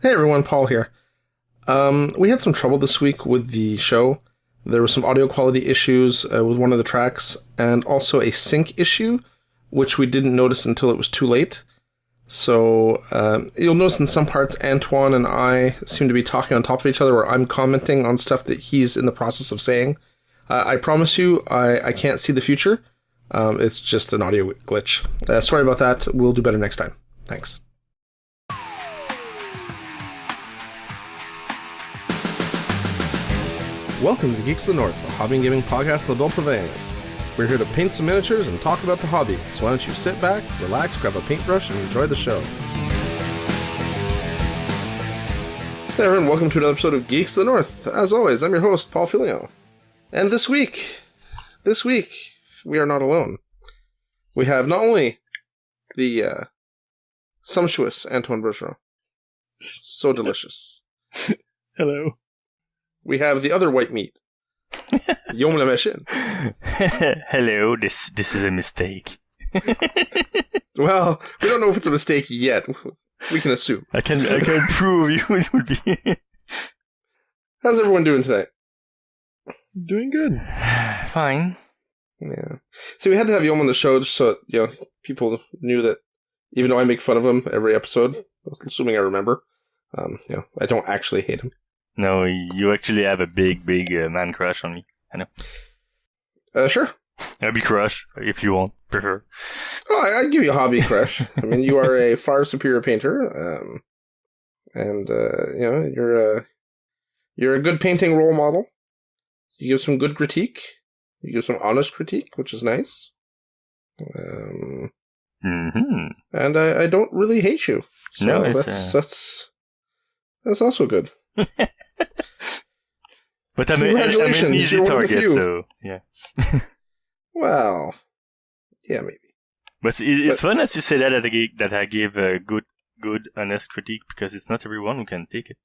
Hey everyone, Paul here. We had some trouble this week with the show. There were some audio quality issues with one of the tracks, and also a sync issue, which we didn't notice until it was too late. So you'll notice in some parts, Antoine and I seem to be talking on top of each other, or I'm commenting on stuff that he's in the process of saying. I promise you, I can't see the future. It's just an audio glitch. Sorry about that. We'll do better next time. Thanks. Welcome to Geeks of the North, a hobby and gaming podcast in the Dwarves. We're here to paint some miniatures and talk about the hobby, so why don't you sit back, relax, grab a paintbrush, and enjoy the show. Hey everyone, welcome to another episode of Geeks of the North. As always, I'm your host, Paul Filio. And this week, we are not alone. We have not only the sumptuous Antoine Bergeron, so delicious. Hello. We have the other white meat, Yaum la machine. Hello, this is a mistake. Well, we don't know if it's a mistake yet. We can assume. I can prove you it would be. How's everyone doing today? Doing good. Fine. Yeah. See, we had to have Yaum on the show just so people knew that even though I make fun of him every episode, assuming I remember, I don't actually hate him. No, you actually have a big man crush on me. I know. Sure. Hobby crush, if you want, prefer. Oh, I'd give you a hobby crush. I mean, you are a far superior painter, and you're a good painting role model. You give some good critique. You give some honest critique, which is nice. Mm-hmm. And I don't really hate you. So no, that's also good. But I'm an easy target, so yeah. Well, yeah, maybe. But it's fun as you say that I gave a good, honest critique, because it's not everyone who can take it.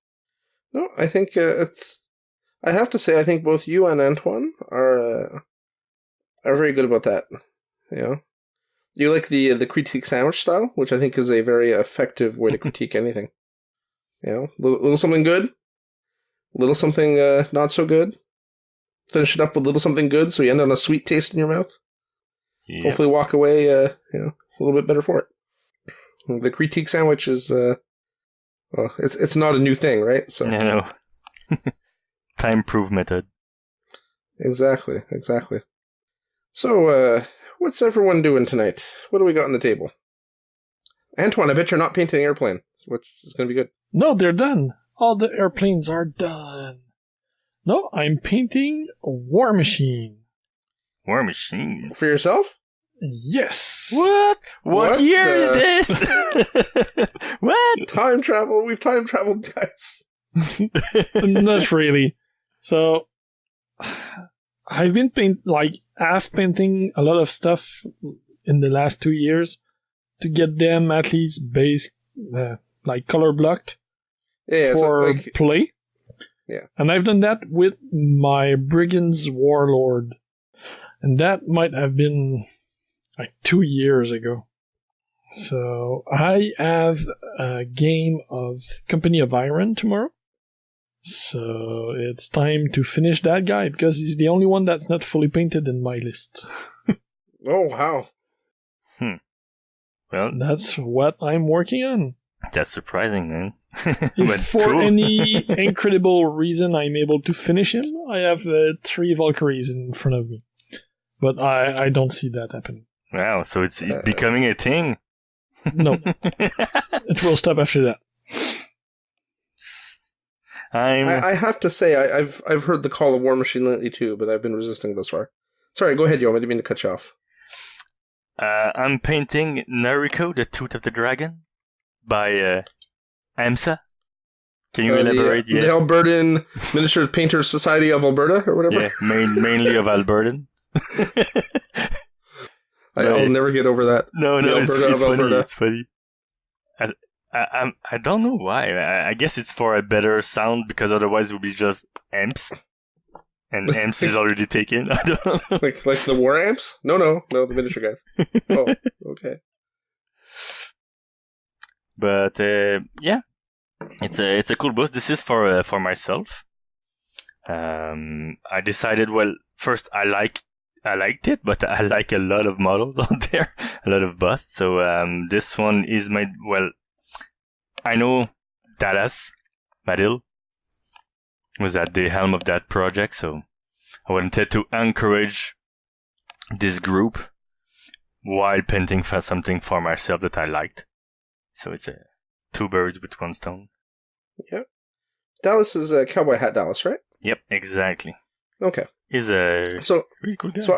No, I think I have to say, I think both you and Antoine are very good about that. You know, you like the critique sandwich style, which I think is a very effective way to critique anything. You know, little something good. Little something not so good. Finish it up with little something good, so you end on a sweet taste in your mouth. Yeah. Hopefully, walk away, a little bit better for it. The critique sandwich is, it's not a new thing, right? So no. Time-proof method. Exactly. So, what's everyone doing tonight? What do we got on the table? Antoine, I bet you're not painting an airplane, which is going to be good. No, they're done. All the airplanes are done. No, I'm painting a war machine. War machine? For yourself? Yes. What year is this? What? Time travel. We've time traveled, guys. Not really. So, I've been half painting a lot of stuff in the last 2 years to get them at least base, color blocked. Yeah, for play. Yeah. And I've done that with my Brigands Warlord. And that might have been 2 years ago. So I have a game of Company of Iron tomorrow. So it's time to finish that guy, because he's the only one that's not fully painted in my list. Oh, wow. Well, so that's what I'm working on. That's surprising, man. If for any incredible reason I'm able to finish him, I have 3 Valkyries in front of me. But I don't see that happening. Wow, so it's becoming a thing? No. It will stop after that. I have to say, I've heard the call of War Machine lately too, but I've been resisting thus far. Sorry, go ahead, Yaum. I didn't mean to cut you off. I'm painting Nariko, the Tooth of the Dragon, by AMSA. Can you elaborate? The Albertan Miniatures Painters Society of Alberta, or whatever? Yeah, mainly of Albertans. I'll never get over that. No, it's funny. It's funny. I don't know why. I guess it's for a better sound, because otherwise it would be just amps. And amps is already taken. I don't know. Like the war amps? No, the miniature guys. Oh, okay. But, yeah. It's a cool boost. This is for myself. I decided, well, first I liked it, but I like a lot of models out there, a lot of busts. So this one is I know Dallas Madil was at the helm of that project, so I wanted to encourage this group while painting for something for myself that I liked. So it's two birds with one stone. Yep. Dallas is Cowboy Hat Dallas, right? Yep, exactly. Okay. He's a really cool guy. So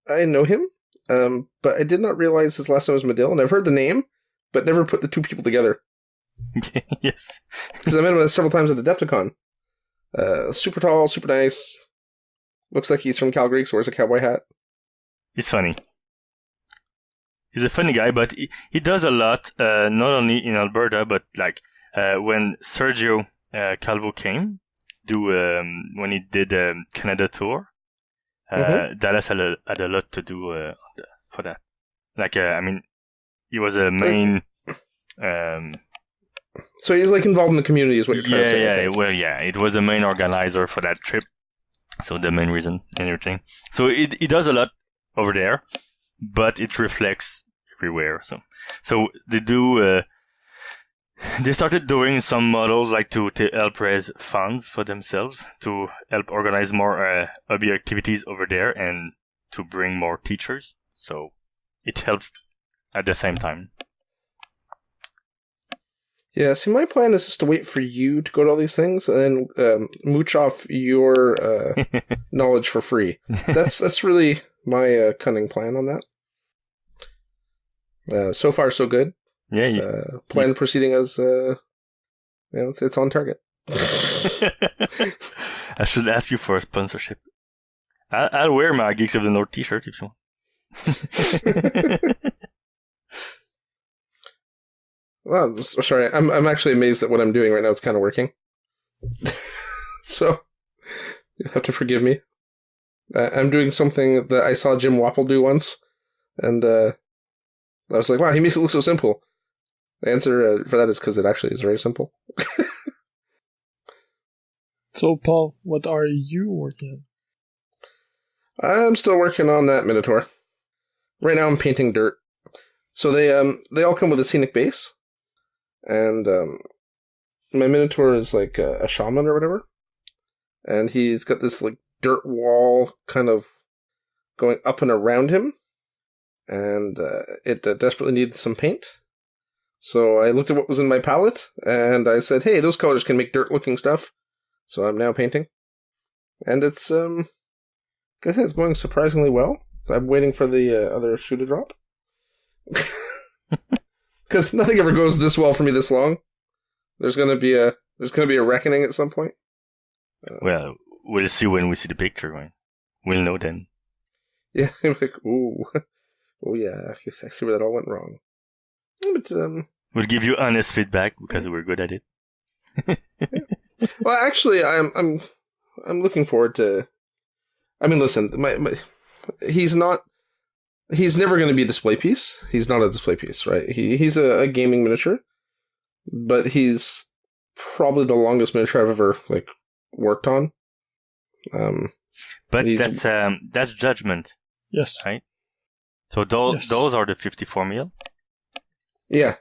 I know him, but I did not realize his last name was Medill, and I've heard the name, but never put the two people together. Yes. Because I met him several times at Adepticon. Super tall, super nice. Looks like he's from Calgary, so wears a cowboy hat. He's funny. He's a funny guy, but he does a lot, not only in Alberta, but when Sergio Calvo came, when he did the Canada tour, Dallas had a lot to do for that. He was a main. So he's involved in the community, is what you're trying to say. Yeah. It was the main organizer for that trip, so the main reason and everything. So he does a lot over there, but it reflects everywhere. So they do. They started doing some models to help raise funds for themselves, to help organize more hobby activities over there, and to bring more teachers. So it helps at the same time. Yeah, see, my plan is just to wait for you to go to all these things and then mooch off your knowledge for free. That's really my cunning plan on that. So far, so good. Yeah. Plan proceeding as, it's on target. I should ask you for a sponsorship. I'll wear my Geeks of the North t-shirt if you want. Well, sorry, I'm actually amazed that what I'm doing right now is kind of working. So, you'll have to forgive me. I'm doing something that I saw Jim Wapple do once, and I was like, wow, he makes it look so simple. The answer for that is because it actually is very simple. So, Paul, what are you working on? I'm still working on that Minotaur. Right now I'm painting dirt. So they all come with a scenic base. And my Minotaur is a shaman or whatever. And he's got this dirt wall kind of going up and around him. And it desperately needs some paint. So I looked at what was in my palette, and I said, hey, those colors can make dirt-looking stuff. So I'm now painting. And it's, it's going surprisingly well. I'm waiting for the other shoe to drop. Because nothing ever goes this well for me this long. There's gonna be a reckoning at some point. Well, we'll see when we see the picture, right? We'll know then. Yeah, I'm ooh. Oh yeah, I see where that all went wrong. But, we'll give you honest feedback because we're good at it. Yeah. Well, actually, I'm looking forward to. I mean, listen, he's never going to be a display piece. He's not a display piece, right? He's a gaming miniature, but he's probably the longest miniature I've ever worked on. But that's judgment. Yes. Right. So those are the 54 mil. Yeah.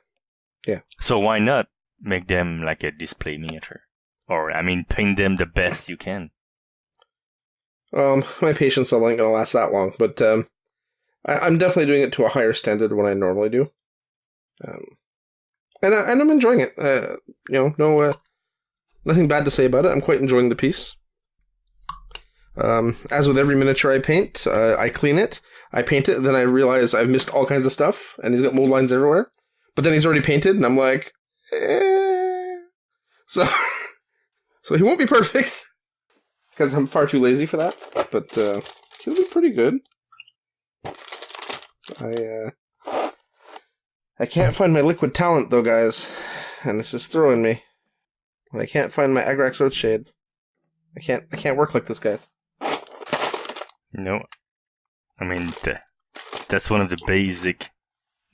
So why not make them a display miniature? Or, paint them the best you can. My patience isn't going to last that long, but I'm definitely doing it to a higher standard than what I normally do. And I'm enjoying it. Nothing bad to say about it. I'm quite enjoying the piece. As with every miniature I paint, I clean it, I paint it, and then I realize I've missed all kinds of stuff, and he's got mold lines everywhere. But then he's already painted, and I'm like, So he won't be perfect, because I'm far too lazy for that, but he'll be pretty good. I can't find my liquid talent, though, guys, and this is throwing me. And I can't find my Agrax Oathshade. I can't work like this, guys. No. That's one of the basic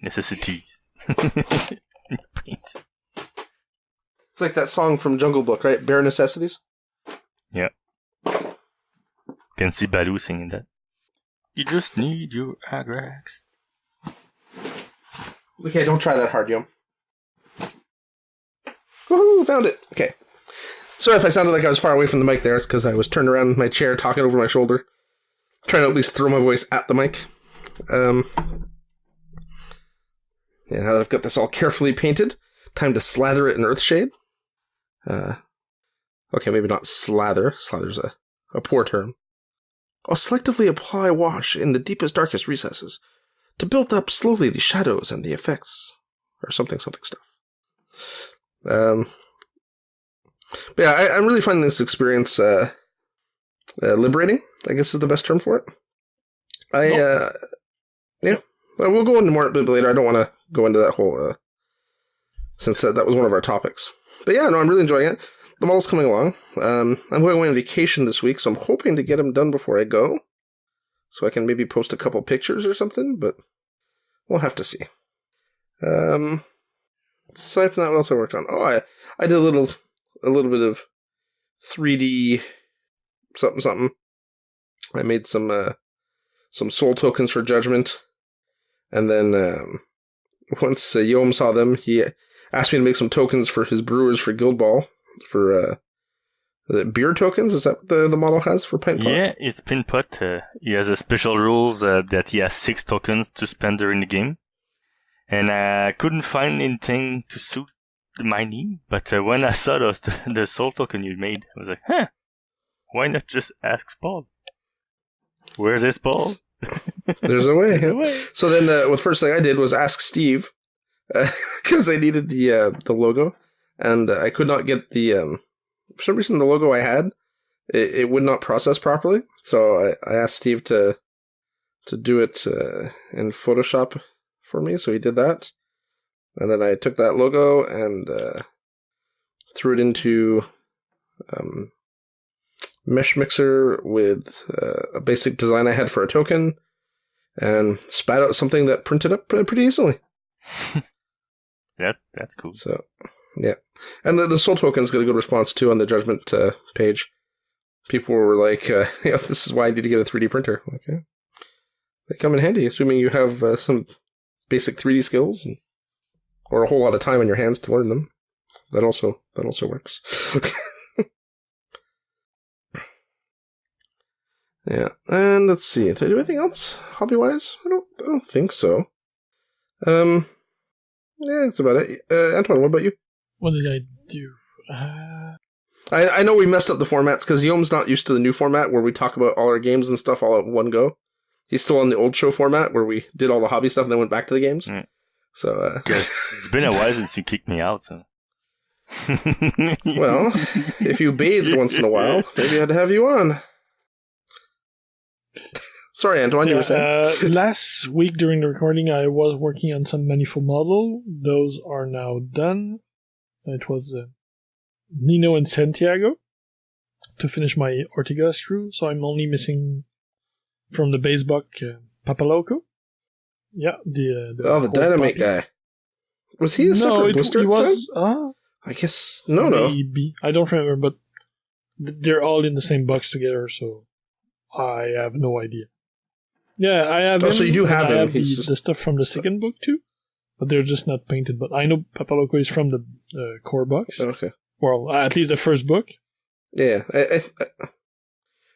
necessities. Paint. It's like that song from Jungle Book, right? Bare Necessities? Yeah. Can see Baloo singing that. You just need your Agrax. Okay, don't try that hard, Yaum. Woohoo, found it. Okay. Sorry if I sounded like I was far away from the mic there. It's because I was turned around in my chair talking over my shoulder. Trying to at least throw my voice at the mic. Yeah, now that I've got this all carefully painted, time to slather it in Earthshade. Okay, maybe not slather. Slather's a poor term. I'll selectively apply wash in the deepest, darkest recesses to build up slowly the shadows and the effects. Or something stuff. But yeah, I'm really finding this experience liberating, I guess is the best term for it. Yeah. We'll go into more a bit later. I don't want to go into that whole, since that was one of our topics. But yeah, no, I'm really enjoying it. The model's coming along. I'm going away on vacation this week, so I'm hoping to get them done before I go. So I can maybe post a couple pictures or something, but we'll have to see. Aside from that, what else I worked on? Oh, I did a little bit of 3D something. I made some soul tokens for Judgment, and then once Yaum saw them, he asked me to make some tokens for his brewers for Guild Ball for the beer tokens. Is that the model has for Pint Pot? Yeah, it's Pint Pot. He has a special rules that he has 6 tokens to spend during the game, and I couldn't find anything to suit my need. But when I saw the soul token you made, I was like, huh, why not just ask Paul? Where's this Paul? There's a way. So then the first thing I did was ask Steve, because I needed the logo, and I could not get the for some reason the logo I had it would not process properly. So I asked Steve to do it in Photoshop for me. So he did that, and then I took that logo and threw it into Mesh Mixer with a basic design I had for a token, and spat out something that printed up pretty easily. That's cool. So, yeah. And the soul tokens got a good response, too, on the Judgment page. People were like, this is why I need to get a 3D printer. Okay. They come in handy, assuming you have some basic 3D skills, or a whole lot of time on your hands to learn them. That also works. Yeah, and let's see. Did I do anything else hobby-wise? I don't think so. Yeah, that's about it. Antoine, what about you? What did I do? I know we messed up the formats because Yaum's not used to the new format where we talk about all our games and stuff all at one go. He's still on the old show format where we did all the hobby stuff and then went back to the games. Mm. So, it's been a while since you kicked me out, so. Well, if you bathed once in a while, maybe I'd have you on. Sorry, Antoine, you were saying? Last week during the recording, I was working on some manifold model. Those are now done. It was Nino and Santiago to finish my Ortega screw, so I'm only missing from the base buck Papaloco. Yeah, the dynamite guy. Was he a separate blister? No, he was. I guess maybe. I don't remember, but they're all in the same box together, so I have no idea. Yeah, I have. Oh, so you do have him? I have the stuff from the second book too, but they're just not painted. But I know Papaloco is from the core box. Okay. Well, at least the first book. Yeah,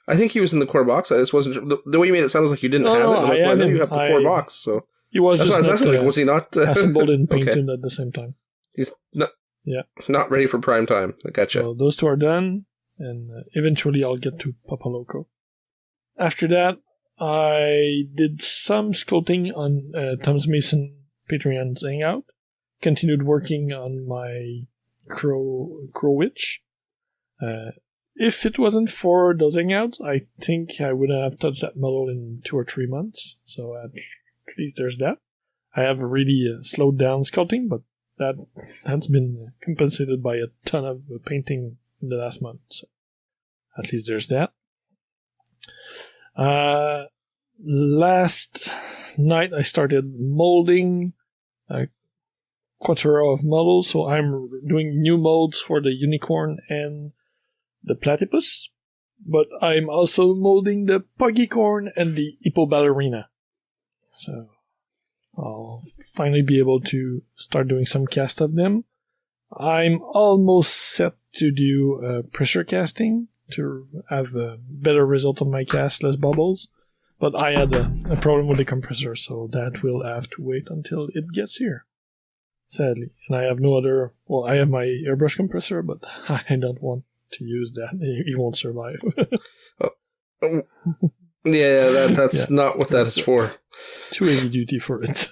I think he was in the core box. I just wasn't sure. The way you made it sound like you didn't have it. I know you have the core box, so he was. That's just why I was asking. Was he not assembled and painted at the same time? He's not ready for prime time. I gotcha. So those two are done, and eventually I'll get to Papaloco. After that, I did some sculpting on Thomas Mason Patreon's Hangout. Continued working on my Crow Witch. If it wasn't for those Hangouts, I think I wouldn't have touched that model in 2 or 3 months. So at least there's that. I have really slowed down sculpting, but that's been compensated by a ton of painting in the last month. So at least there's that. Last night I started molding quattro of models, so I'm doing new molds for the unicorn and the platypus. But I'm also molding the puggycorn and the hippo ballerina. So I'll finally be able to start doing some cast of them. I'm almost set to do pressure casting to have a better result on my cast, less bubbles. But I had a problem with the compressor, so that will have to wait until it gets here. Sadly. And I have no other... Well, I have my airbrush compressor, but I don't want to use that. It won't survive. That's not what that's for. Too heavy duty for it.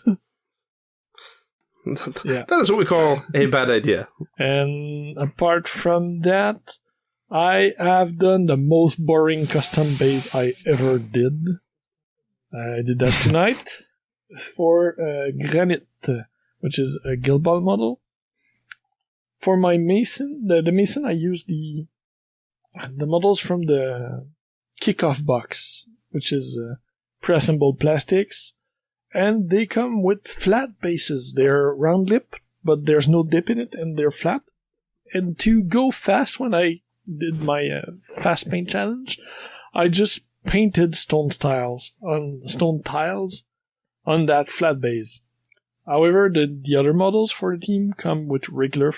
Yeah. That is what we call a bad idea. And apart from that, I have done the most boring custom base I ever did. I did that tonight for Granite, which is a Guild Ball model. For my Mason, the Mason, I used the models from the kickoff box, which is pre-assembled plastics, and they come with flat bases. They're round lip, but there's no dip in it, and they're flat. And to go fast when I did my fast paint challenge, I just painted stone tiles on that flat base. However, the other models for the team come with regular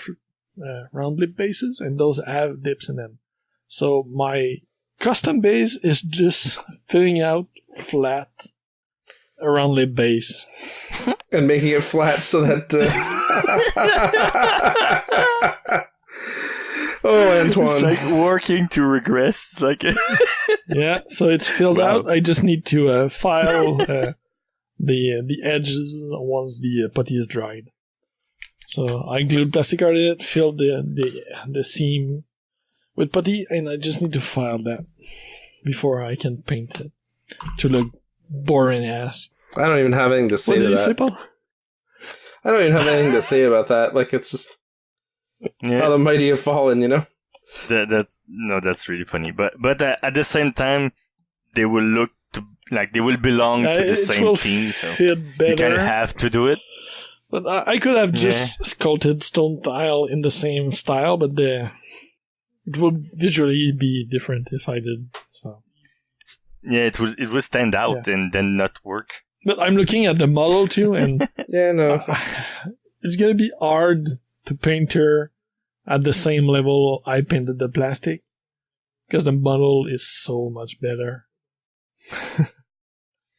round lip bases, and those have dips in them. So my custom base is just filling out flat a round lip base. And making it flat so that... Oh, Antoine. It's like working to regress. It's like... Yeah, so it's filled out. I just need to file the edges once the putty is dried. So I glued plastic art in it, filled the seam with putty, and I just need to file that before I can paint it to look boring ass. I don't even have anything to say to that. Say, Paul? I don't even have anything to say about that. Like, it's just how the mighty have fallen, you know? That's really funny. But at the same time, they will look like they will belong to the same team, so you kind of have to do it. But I could have just sculpted stone tile in the same style, but it would visually be different if I did. So yeah, it would stand out and then not work. But I'm looking at the model too, and it's gonna be hard to paint her at the same level I painted the plastic, because the model is so much better.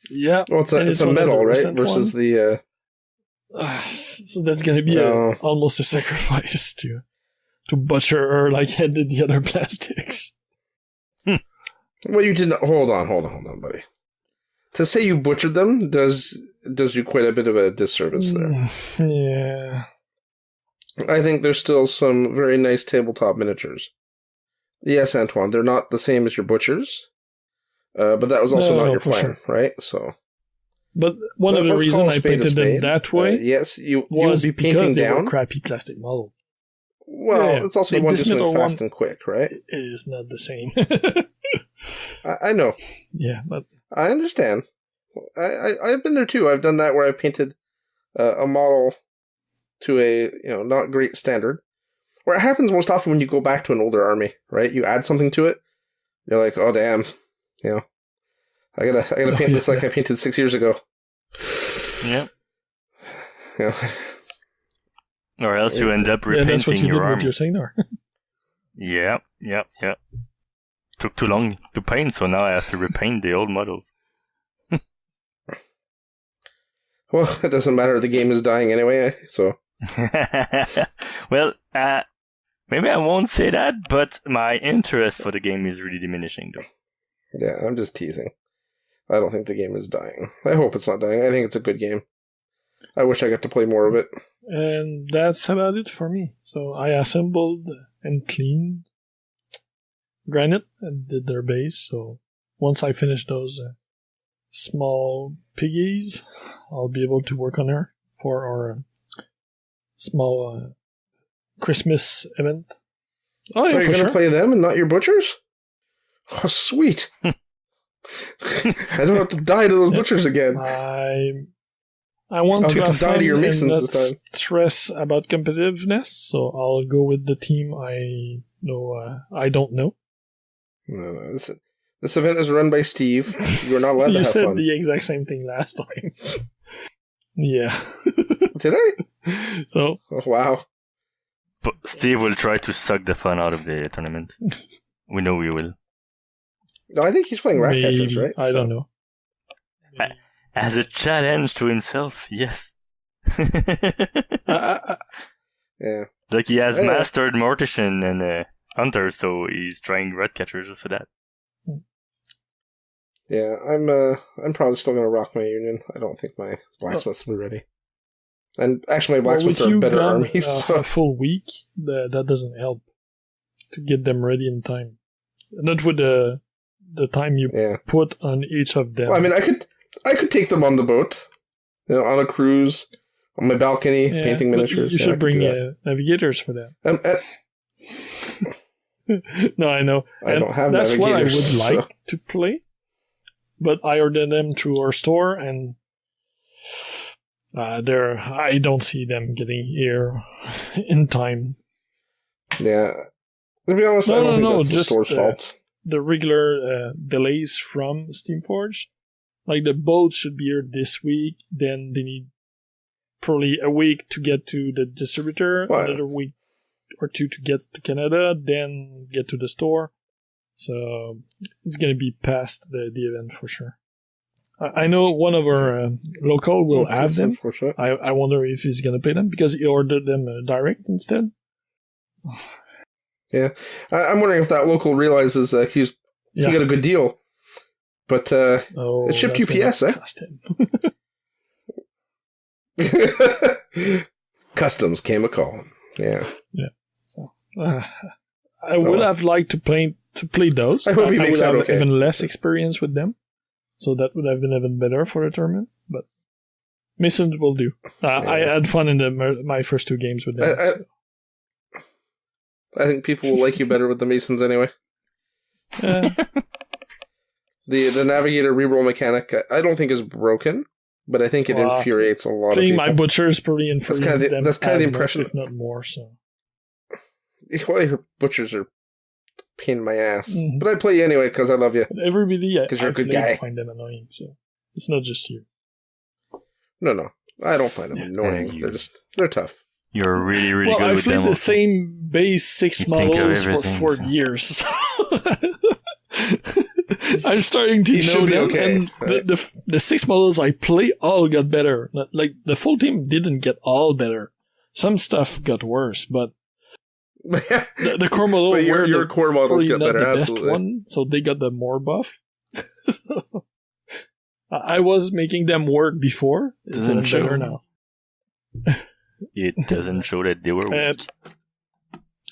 Yeah. Well, it's a metal, right? Versus the... so that's gonna be almost a sacrifice to butcher her like I did the other plastics. Well, you didn't... Hold on, buddy. To say you butchered them does you quite a bit of a disservice there. Yeah. I think there's still some very nice tabletop miniatures. Yes, Antoine, they're not the same as your butchers, but that was also not your plan, right? So, but one of the reasons I painted them that way, yes, you would be painting they down were crappy plastic models. Well, it's also you want to do something fast and quick, right? It is not the same. I know. Yeah, but I understand. I've been there too. I've done that where I've painted a model to a not great standard. Where it happens most often when you go back to an older army, right? You add something to it, you're like, oh damn, I gotta paint this like I painted 6 years ago. Yeah. Yeah. Or else you end up repainting that's what you your did army. With your Signar. Yeah. Took too long to paint, so now I have to repaint the old models. Well, it doesn't matter. The game is dying anyway, so. Well, maybe I won't say that, but my interest for the game is really diminishing, though. Yeah, I'm just teasing. I don't think the game is dying. I hope it's not dying. I think it's a good game. I wish I got to play more of it. And that's about it for me. So I assembled and cleaned Granite and did their base. So once I finish those small piggies, I'll be able to work on her for our small Christmas event. Oh, yeah, you're going to play them and not your butchers? Oh, sweet. I don't have to die to those butchers again. I want I'll to get to have die fun to your and Masons not this time. stress about competitiveness, so I'll go with the team I know. I don't know. No. This event is run by Steve. You're not allowed to You have said fun. the exact same thing last time. Yeah. Did I? So Oh, wow. But Steve will try to suck the fun out of the tournament. We know we will. No, I think he's playing rat catchers, right? I don't know. As a challenge to himself, yes. Yeah. Like he has Yeah. mastered Mortician and Hunter, so he's trying red catchers just for that. Yeah, I'm probably still gonna rock my union. I don't think my blacksmiths will be ready. And actually, my blacksmiths if are you better got armies. So. a full week, that doesn't help to get them ready in time. Not with the time you put on each of them. Well, I mean, I could take them on the boat, on a cruise, on my balcony, painting miniatures. You should bring navigators for that. No, I know. I don't have that's navigators. That's what I would like to play, but I ordered them through our store, and I don't see them getting here in time. Yeah. To be honest, I don't think that's the store's fault. The regular delays from Steamforge. Like, the boat should be here this week, then they need probably a week to get to the distributor, another week or two to get to Canada, then get to the store. So it's going to be past the event for sure. I know one of our local will have them. I wonder if he's going to pay them because he ordered them direct instead. Yeah. I'm wondering if that local realizes he got a good deal. But it shipped UPS, eh? Customs came a calling. Yeah. Yeah. So I would have liked to play those. I hope he makes would out have okay. even less experience with them, so that would have been even better for the tournament. But Masons will do. I had fun in my first two games with them. I think people will like you better with the Masons anyway. The Navigator reroll mechanic, I don't think is broken, but I think it infuriates a lot of people. My Butcher is pretty infuriating. That's kind of the impression, if not more. So, well, your Butchers are a pain in my ass, but I play you anyway because I love you. Everybody, because you're a good guy. I find them annoying, so it's not just you. No, I don't find them annoying. They're tough. You're really, really good with them. I've played the same base 6 models for 4 years. I'm starting to know them, and the 6 models I play all got better. Like, the full team didn't get all better. Some stuff got worse, but the core model but your core models got better, the absolutely. Best one, so they got the more buff. So, I was making them work before. It's better now. It doesn't show that they were weak.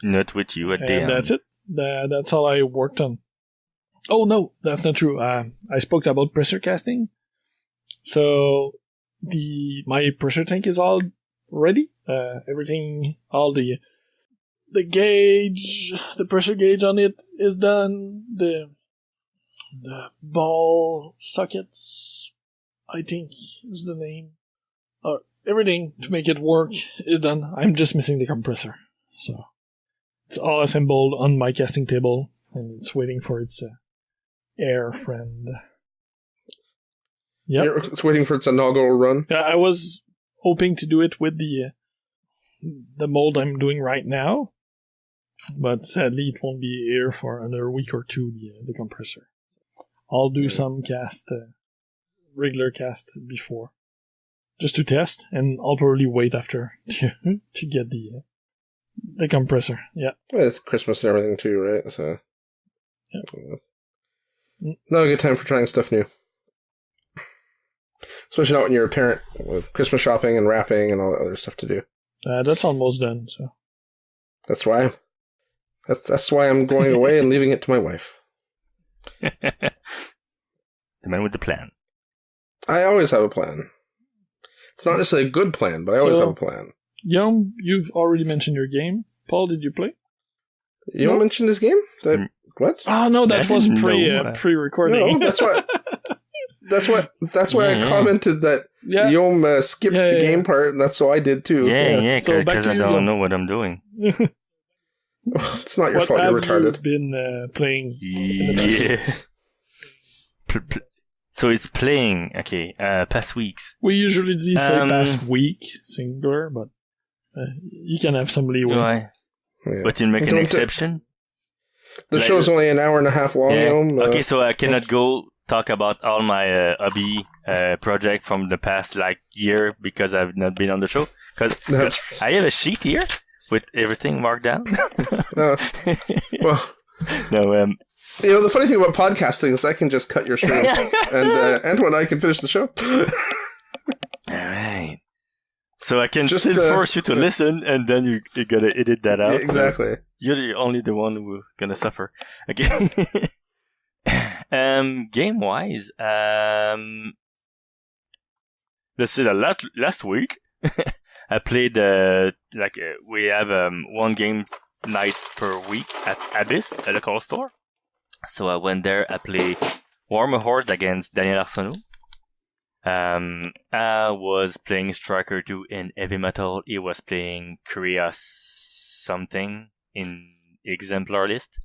Not with you at the end. That's it. That's all I worked on. Oh, no, that's not true. I spoke about pressure casting. So, my pressure tank is all ready. Everything, all the gauge, the pressure gauge on it is done. The ball sockets, I think is the name. Everything to make it work is done. I'm just missing the compressor. So, it's all assembled on my casting table, and it's waiting for its air friend. Yeah, it's waiting for its inaugural run. I was hoping to do it with the mold I'm doing right now, but sadly it won't be here for another week or two. The compressor. I'll do some regular cast before, just to test, and I'll probably wait after to get the compressor. Yeah, well, it's Christmas and everything too, right? So. Yeah. Not a good time for trying stuff new. Especially not when you're a parent with Christmas shopping and wrapping and all that other stuff to do. That's almost done, so. That's why I'm going away and leaving it to my wife. The man with the plan. I always have a plan. It's not necessarily a good plan, but I always have a plan. Yaum, you've already mentioned your game. Paul, did you play? You mentioned this game? What? Oh no, that was pre-recording. No, that's why I commented that Yeah. Yaum skipped the game part, and that's what I did too. Yeah, So back because to I you, don't Yaum. know what I'm doing. It's not your What fault. You're have retarded. you been playing? Yeah. So it's playing, okay, past weeks. We usually say past week, singular, but you can have some leeway. Right. Yeah. But you make an Don't- exception? The show's only an hour and a half long. Yeah. Yaum. Okay, so I cannot go talk about all my hobby project from the past year because I've not been on the show. Because I have a sheet here with everything marked down. Well, No, the funny thing about podcasting is I can just cut your stream, and Antoine and I can finish the show. all right. So I can Just, still force you to listen, and then you gotta edit that out. Yeah, exactly. So you're only the one who's gonna suffer. Okay. Game wise, let's see. Last week, I played we have one game night per week at Abyss at the call store. So I went there. I played Warhammer Horde against Daniel Arsenault. I was playing Striker 2 in Heavy Metal. He was playing Krios something in Exemplar list.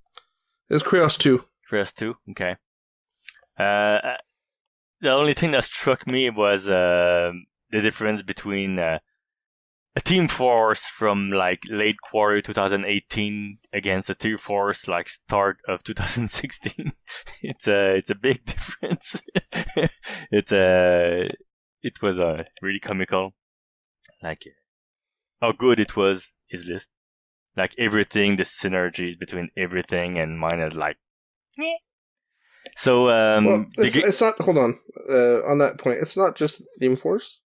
It's Krios 2. Krios 2, okay. The only thing that struck me was the difference between a team force from late quarter 2018 against a team force start of 2016. It's a big difference. It was really comical. How good it was, his list. Everything, the synergies between everything, and mine is So, well, it's not. Hold on. On that point, it's not just Theme Force.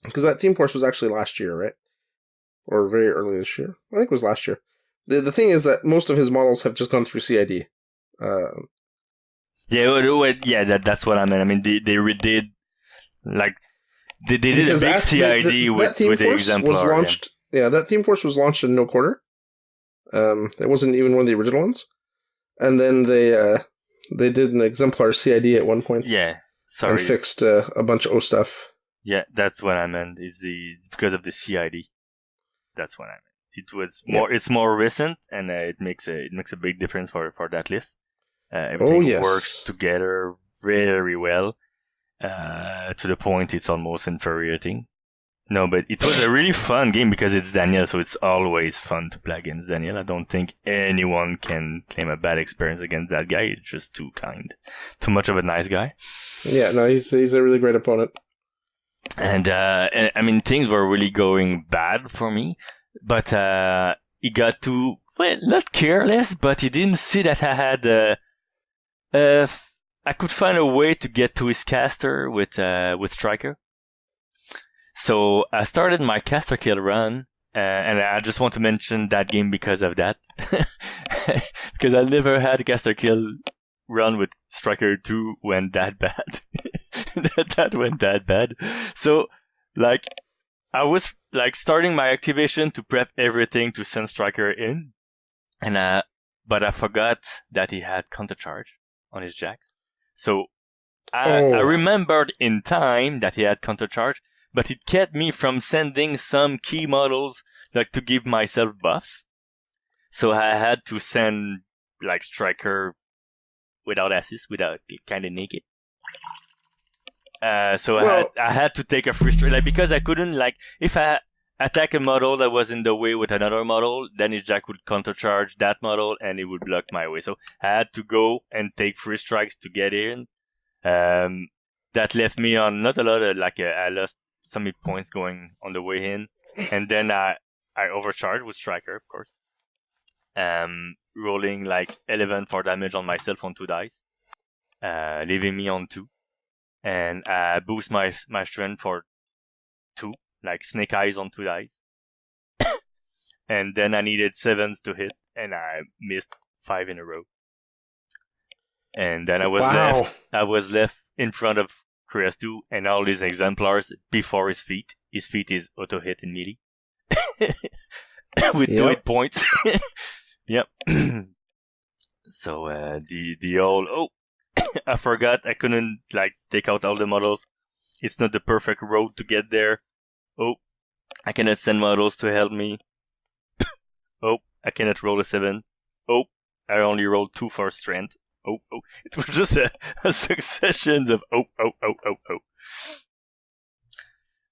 Because that Theme Force was actually last year, right? Or very early this year. I think it was last year. The thing is that most of his models have just gone through CID. That's what I meant. I mean, they redid, they did a big CID with the Exemplar. Was launched, that Theme Force was launched in no quarter. It wasn't even one of the original ones. And then they did an Exemplar CID at one point. Yeah, sorry. And fixed a bunch of O stuff. Yeah, that's what I meant. It's because of the CID. That's what I meant. It was more. Yeah. It's more recent, and it makes a big difference for that list. Everything works together very well, to the point it's almost infuriating. No, but it was a really fun game because it's Daniel, so it's always fun to play against Daniel. I don't think anyone can claim a bad experience against that guy. He's just too kind, too much of a nice guy. Yeah, no, he's a really great opponent. And I mean, things were really going bad for me, but he got too, not careless, but he didn't see that I had I could find a way to get to his caster with Striker. So I started my caster kill run, and I just want to mention that game because of that. Because I never had a caster kill run with Striker 2 went that bad. that went that bad. So, I was, starting my activation to prep everything to send Striker in, and but I forgot that he had countercharge on his jacks. So, I remembered in time that he had countercharge, but it kept me from sending some key models, to give myself buffs. So I had to send, Striker without assist, without kind of naked. So I had to take a free strike, because I couldn't, if I attack a model that was in the way with another model, then his jack would countercharge that model and it would block my way. So I had to go and take free strikes to get in. That left me on not a lot of, I lost some hit points going on the way in. And then I overcharged with Striker, of course. Rolling 11 for damage on myself on 2 dice. Leaving me on 2. And I boost my strength for 2, Snake Eyes on 2 dice. And then I needed 7s to hit, and I missed 5 in a row. And then I was left in front of Krios 2 and all his exemplars before his feet. His feet is auto hit in melee. With 2 hit points. Yep. So the old I forgot I couldn't take out all the models It's not the perfect road to get there. Oh, I cannot send models to help me. Oh, I cannot roll a 7. Oh, I only rolled 2 for strength. Oh. It was just a succession of oh.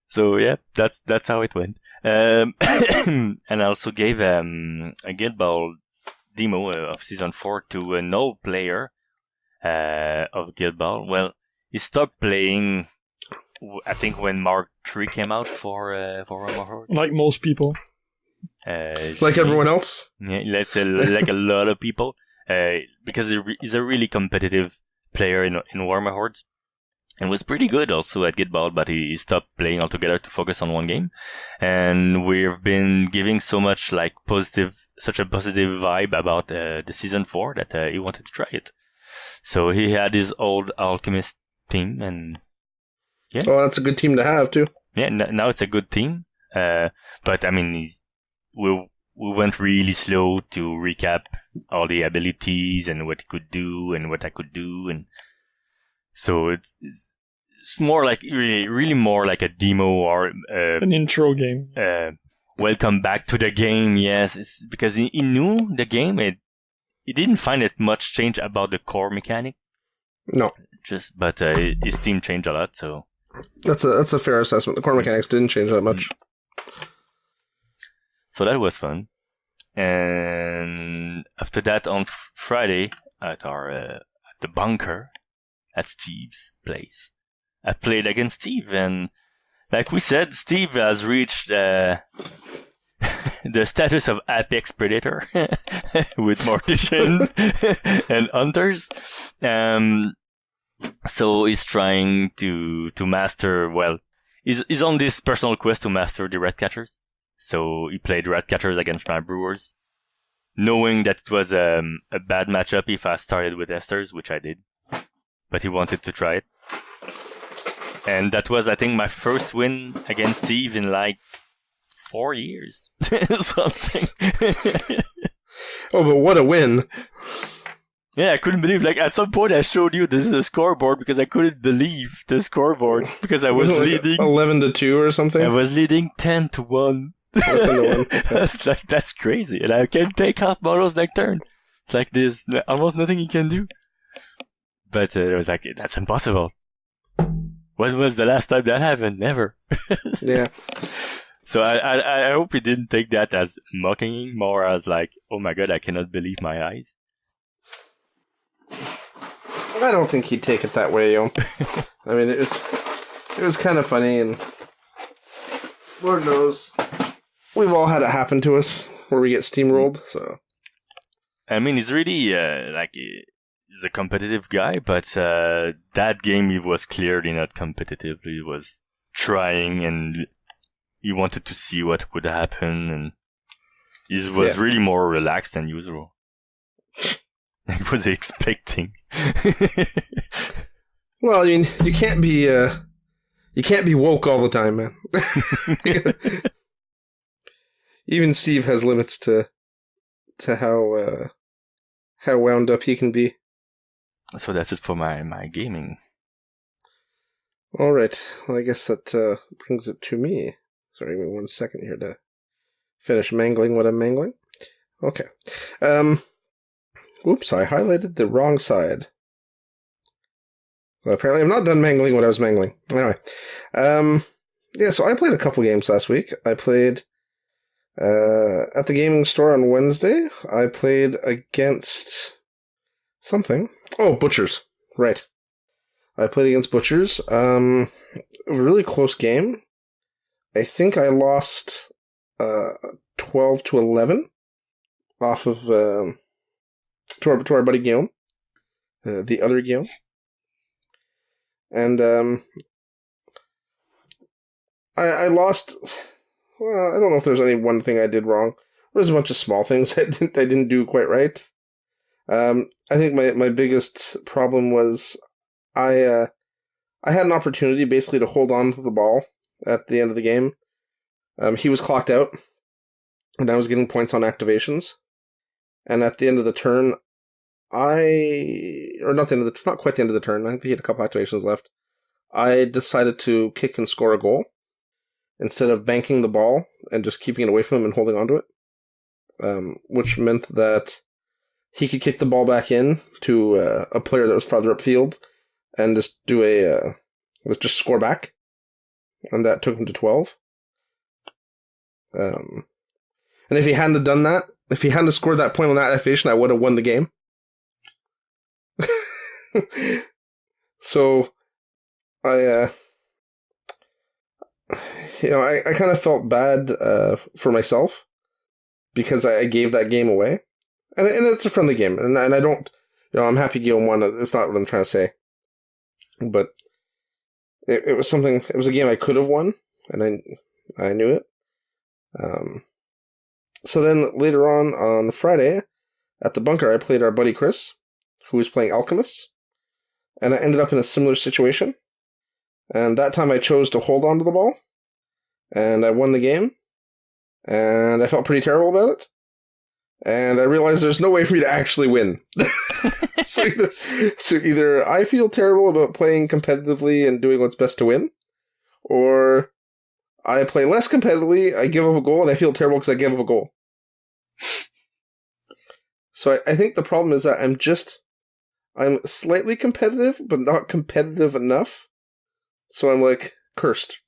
So yeah, that's how it went. And I also gave a Guild Ball demo of Season 4 to an old player of Guild Ball. Well, he stopped playing, I think, when Mark 3 came out for Warhammer Horde. Like most people. Like everyone else? Yeah, let's say like a lot of people. Because he's a really competitive player in Warhammer Hordes. And was pretty good also at Guild Ball, but he stopped playing altogether to focus on one game. And we've been giving such a positive vibe about the Season 4 that he wanted to try it. So he had his old Alchemist team, and yeah. Oh, that's a good team to have, too. Yeah, now it's a good team. But I mean, we went really slow to recap all the abilities and what he could do and what I could do, and so it's more like really more like a demo or an intro game. Welcome back to the game. Yes, it's because he knew the game. He didn't find it much change about the core mechanic. No, but his team changed a lot. So that's a fair assessment. The core mechanics didn't change that much. So that was fun. And after that, on Friday at the bunker at Steve's place, I played against Steve, and like we said, Steve has reached the status of apex predator with morticians and hunters. So he's trying to master. Well, he's on this personal quest to master the red catchers. So he played red catchers against my brewers, knowing that it was a bad matchup if I started with Esters, which I did. But he wanted to try it. And that was, I think, my first win against Steve in like 4 years. Something. Oh, but what a win. Yeah, I couldn't believe, like, at some point I showed you the scoreboard because I couldn't believe the scoreboard because I was leading 11-2 or something. I was leading 10-1. I was like, that's crazy. And I can take half models next turn. It's like there's almost nothing you can do. But it was like, that's impossible. When was the last time that happened? Never. Yeah. So I hope he didn't take that as mocking, more as like, oh my god, I cannot believe my eyes. I don't think he'd take it that way, Yaum. I mean, it was kind of funny, and Lord knows, we've all had it happen to us where we get steamrolled. So, I mean, he's really he's a competitive guy, but that game he was clearly not competitive. He was trying, and he wanted to see what would happen, and he was really more relaxed than usual. I was expecting. Well, I mean, you can't be woke all the time, man. Even Steve has limits to how wound up he can be. So that's it for my gaming. All right. Well, I guess that brings it to me. Sorry, give me 1 second here to finish mangling what I'm mangling. Okay. Oops, I highlighted the wrong side. Well, apparently I'm not done mangling what I was mangling. Anyway. Yeah, so I played a couple games last week. I played at the gaming store on Wednesday. I played against something. Oh, Butchers. Right. I played against Butchers. A really close game. I think I lost 12-11 off of to our buddy Yaum, the other Yaum. And I lost. Well, I don't know if there's any one thing I did wrong. There's a bunch of small things I didn't do quite right. I think my biggest problem was I had an opportunity basically to hold on to the ball at the end of the game. He was clocked out, and I was getting points on activations. And at the end of the turn, not quite the end of the turn. I think he had a couple activations left. I decided to kick and score a goal instead of banking the ball and just keeping it away from him and holding onto it, which meant that he could kick the ball back in to a player that was farther upfield and just do just score back. And that took him to 12. And if he hadn't have done that, if he hadn't scored that point on that activation, I would have won the game. So, I kind of felt bad for myself because I gave that game away. And it's a friendly game. And I don't, I'm happy Yaum won. It's not what I'm trying to say. But it was something, it was a game I could have won, and I knew it. So then later on Friday, at the bunker, I played our buddy Chris, who was playing Alchemists, and I ended up in a similar situation. And that time I chose to hold on to the ball, and I won the game, and I felt pretty terrible about it. And I realized there's no way for me to actually win. So either I feel terrible about playing competitively and doing what's best to win, or I play less competitively, I give up a goal, and I feel terrible because I give up a goal. So I think the problem is that I'm slightly competitive, but not competitive enough. So I'm like, cursed.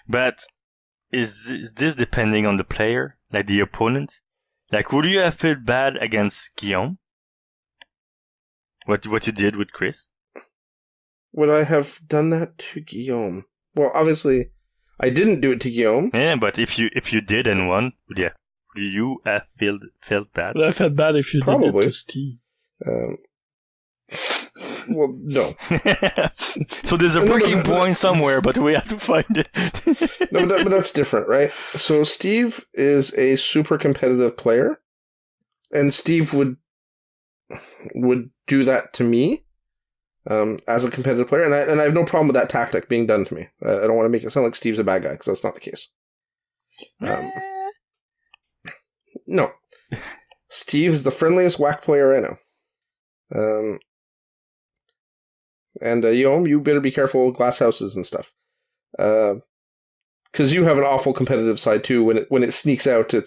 But is this depending on the player, like the opponent? Like, would you have felt bad against Guillaume? What you did with Chris? Would I have done that to Guillaume? Well, obviously, I didn't do it to Guillaume. Yeah, but if you did and won, would you have felt bad? I felt bad if you Probably. did it to Steve. Well, no. So there's a breaking point somewhere, but we have to find it. No, but that's different, right? So Steve is a super competitive player, and Steve would do that to me as a competitive player, and I have no problem with that tactic being done to me. I don't want to make it sound like Steve's a bad guy, because that's not the case. No. Steve is the friendliest whack player I know. And Yaum, you better be careful with glass houses and stuff. Because you have an awful competitive side too. When it sneaks out, it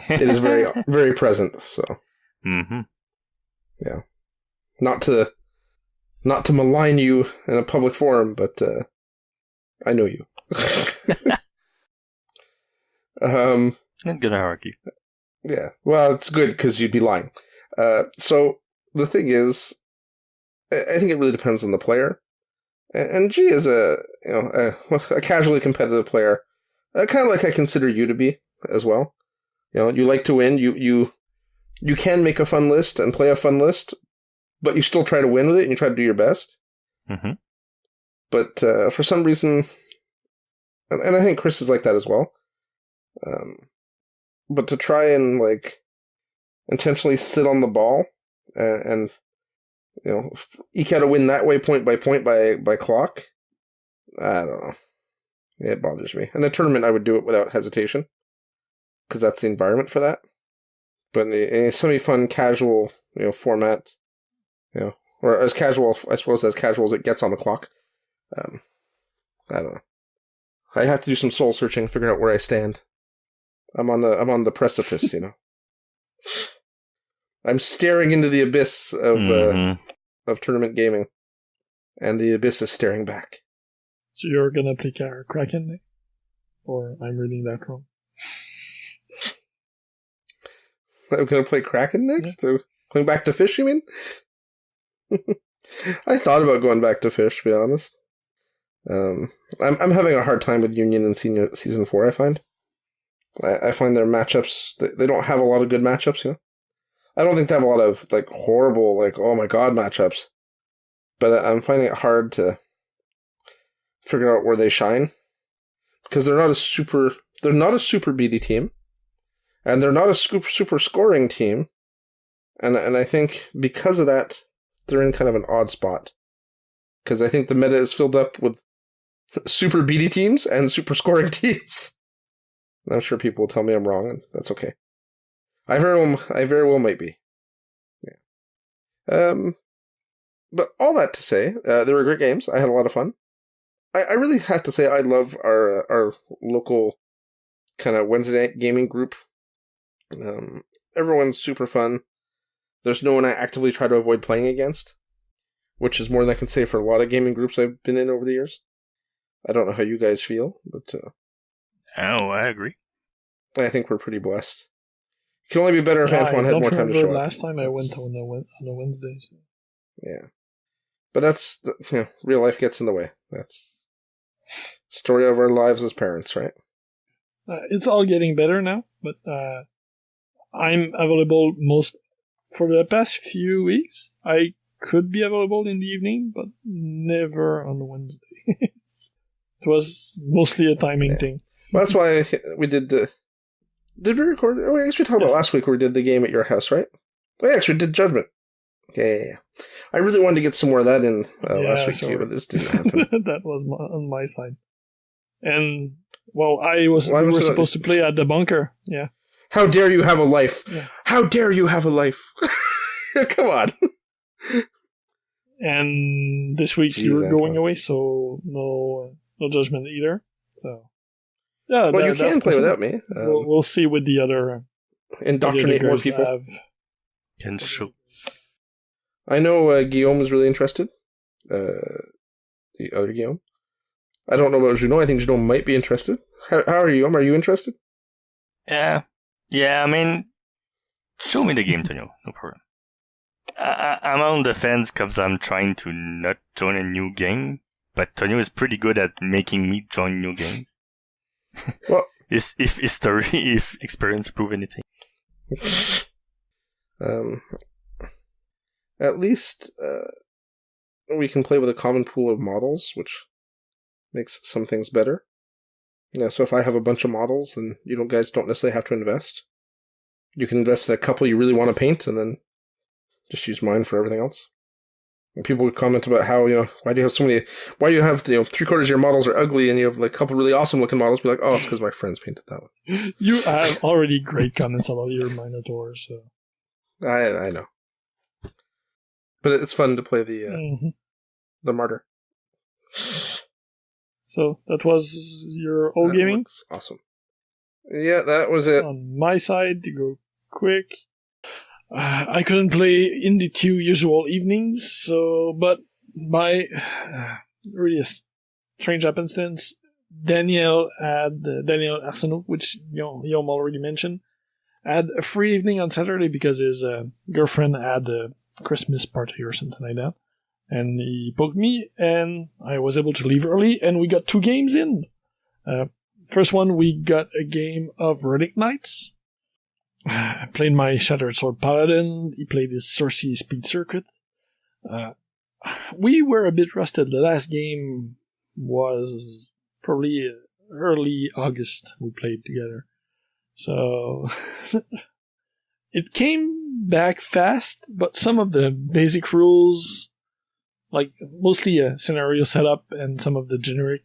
is very very present. So, yeah, not to malign you in a public forum, but I know you. Not gonna argue. Yeah, well, it's good because you'd be lying. So the thing is, I think it really depends on the player. And G is a casually competitive player, kind of like I consider you to be as well. You like to win. You can make a fun list and play a fun list, but you still try to win with it and you try to do your best. Mm-hmm. But for some reason, and I think Chris is like that as well. But to try and intentionally sit on the ball and eke out a win that way, point by point by clock. I don't know. It bothers me. In a tournament, I would do it without hesitation, because that's the environment for that. But in a semi-fun, casual, format, or as casual, I suppose, as casual as it gets on the clock. I don't know. I have to do some soul searching, figure out where I stand. I'm on the precipice, I'm staring into the abyss of tournament gaming, and the abyss is staring back. So you're gonna play Kraken next? Or I'm reading that wrong? I'm gonna play Kraken next? Yeah. Going back to fish, you mean? I thought about going back to fish, to be honest. I'm having a hard time with Union in Season 4, I find. I find their matchups, they don't have a lot of good matchups, I don't think they have a lot of, horrible, oh my god matchups. But I'm finding it hard to figure out where they shine. Because they're not a super beady team. And they're not a super scoring team. And I think because of that, they're in kind of an odd spot. Because I think the meta is filled up with super beady teams and super scoring teams. And I'm sure people will tell me I'm wrong, and that's okay. I very well might be. Yeah. But all that to say, they were great games. I had a lot of fun. I really have to say I love our local kind of Wednesday night gaming group. Everyone's super fun. There's no one I actively try to avoid playing against, which is more than I can say for a lot of gaming groups I've been in over the years. I don't know how you guys feel, but I agree. I think we're pretty blessed. It can only be better if Antoine had more time to show up. Last time I went on a Wednesday. So. Yeah. But that's, real life gets in the way. That's story of our lives as parents, right? It's all getting better now, but I'm available for the past few weeks. I could be available in the evening, but never on the Wednesday. It was mostly a timing thing. Well, that's why we did. Did we record? Oh, I guess we talked about last week where we did the game at your house, right? Oh, yeah, actually, we did Judgment. Yeah. I really wanted to get some more of that in last week too, but this didn't happen. That was on my side. And, well, we were supposed to play at the bunker. Yeah. How dare you have a life? Yeah. How dare you have a life? Come on. And this week you were going away, so no Judgment either. So, yeah. Well, you can play without me. We'll see with the other. Indoctrinate more people. Can show. I know Guillaume is really interested. The other Guillaume. I don't know about Juno. I think Juno might be interested. How are you? Are you interested? Yeah. I mean, show me the game, Tonio. No problem. I'm on the fence because I'm trying to not join a new game, but Tonio is pretty good at making me join new games. Well, if experience prove anything. At least we can play with a common pool of models, which makes some things better. Yeah, so if I have a bunch of models, then you guys don't necessarily have to invest. You can invest in a couple you really want to paint, and then just use mine for everything else. And people would comment about how, why do you have so many, why do you have, 3/4 of your models are ugly and you have like a couple really awesome looking models? Be like, oh, it's because my friends painted that one. You have already great comments about your Minotaur, so. I know. But it's fun to play the Martyr. So that was your old gaming? Awesome. Yeah, that was it. On my side, to go quick, I couldn't play in the 2 usual evenings, but by really a strange happenstance, Daniel Arsenault, which Yaum already mentioned, had a free evening on Saturday because his girlfriend had a Christmas party or something like that. And he booked me, and I was able to leave early, and we got 2 games in. First one, we got a game of Relic Knights. I played my Shattered Sword Paladin. He played his Cersei Speed Circuit. We were a bit rusted. The last game was probably early August we played together. So it came back fast, but some of the basic rules, like mostly a scenario setup and some of the generic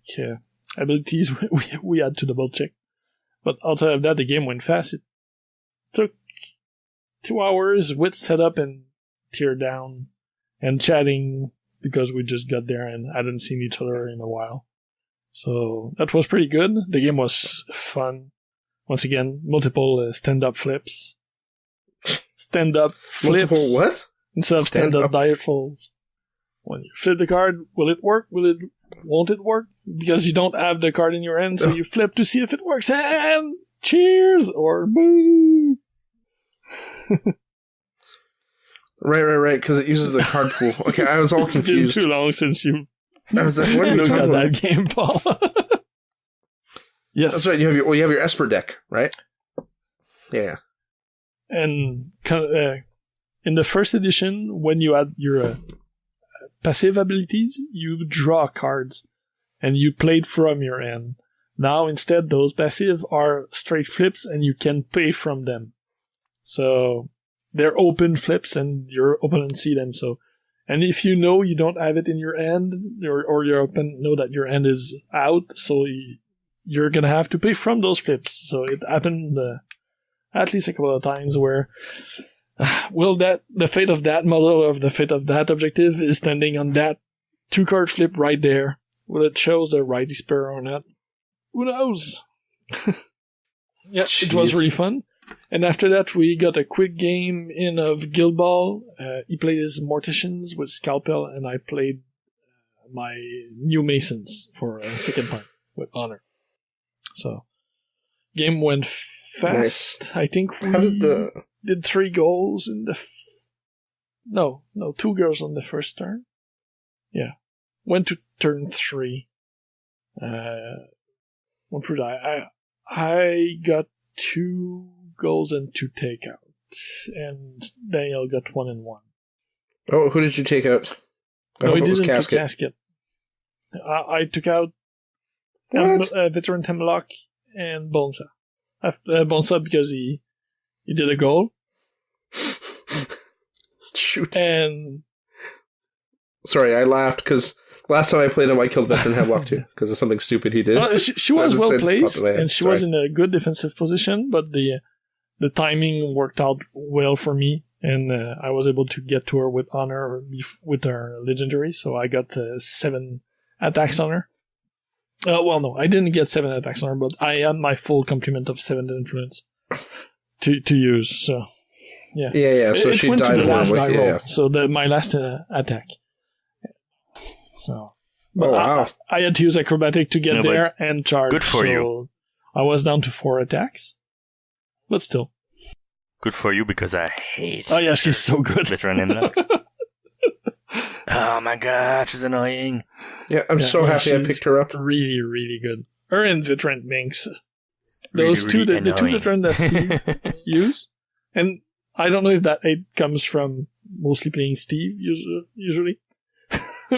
abilities we had to double check. But outside of that, the game went fast. It took 2 hours with setup and tear down and chatting because we just got there and hadn't seen each other in a while. So that was pretty good. The game was fun. Once again, multiple stand-up flips. Stand-up flips. Multiple what? Instead of stand-up die falls. When you flip the card, will it work? Won't it work? Because you don't have the card in your hand, so you flip to see if it works, and cheers or boo. Right, because it uses the card pool. Okay, I was all confused. It's been too long since you I was like, what are you talking about? That game, Paul. Yes. That's right, you have your Esper deck, right? Yeah. And in the first edition, when you had your passive abilities, you draw cards, and you played from your hand. Now, instead, those passive are straight flips, and you can pay from them. So, they're open flips, and your opponent see them. So, and if you know you don't have it in your hand, or your opponent know that your hand is out, so you're gonna have to pay from those flips. So, it happened at least a couple of times where Well, the fate of that model or the fate of that objective is standing on that 2-card flip right there. Will it show the righty sparrow or not? Who knows? Yeah, Jeez. It was really fun. And after that, we got a quick game in of Guild Ball. He played his Morticians with Scalpel, and I played my new Masons for a second time with Honor. So, game went fast. Nice. I think we did 3 goals in the... No, 2 goals on the first turn. Yeah. Went to turn 3. What did I got 2 goals and 2 takeouts, and Daniel got 1 and 1. Oh, who did you take out? I hope We it was didn't Casket. take Casket. I took out What? Veteran Temlock and Bonsa. Bonsa because he did a goal, Shoot. and Sorry, I laughed because last time I played him, I killed Veteran Hemlock too because of something stupid he did. she was well placed, and she was Sorry. in a good defensive position, but the timing worked out well for me, and I was able to get to her with honor with her legendary, so I got 7 attacks on her. Well, no, I didn't get 7 attacks on her, but I had my full complement of 7 influence to use, so yeah. Yeah. So it she went to died the last die horribly. roll, Yeah. so my last attack. So, Oh wow. I had to use acrobatic to get No, but there and charge. good for so you. I was down to 4 attacks, but still. Good for you because I hate Oh yeah, she's so good. Veteran Hemlock. Oh my god, she's annoying. Yeah, I'm Yeah, so happy I she's picked her up. Really, really good. Her and Veteran Minx. Really, Those two, really the two annoying. Veteran that Steve use. And I don't know if that aid comes from mostly playing Steve usually.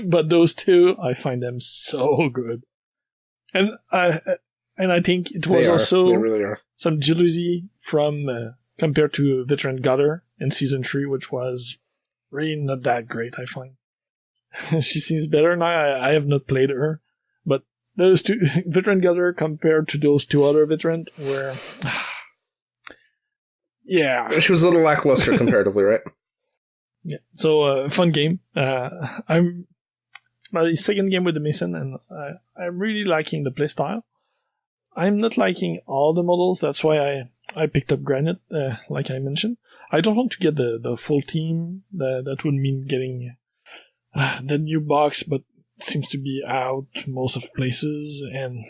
But those two, I find them so good. And I think it was They also really are. some jealousy from compared to Veteran Gutter in season 3, which was really not that great, I find. She seems better now. I have not played her, but those two Veteran Gutter compared to those 2 other veterans were yeah. She was a little lackluster comparatively, right? Yeah. So fun game. I'm my second game with the Mason, and I'm really liking the playstyle. I'm not liking all the models. That's why I picked up Granite, like I mentioned. I don't want to get the full team. That would mean getting the new box, but it seems to be out most of places, and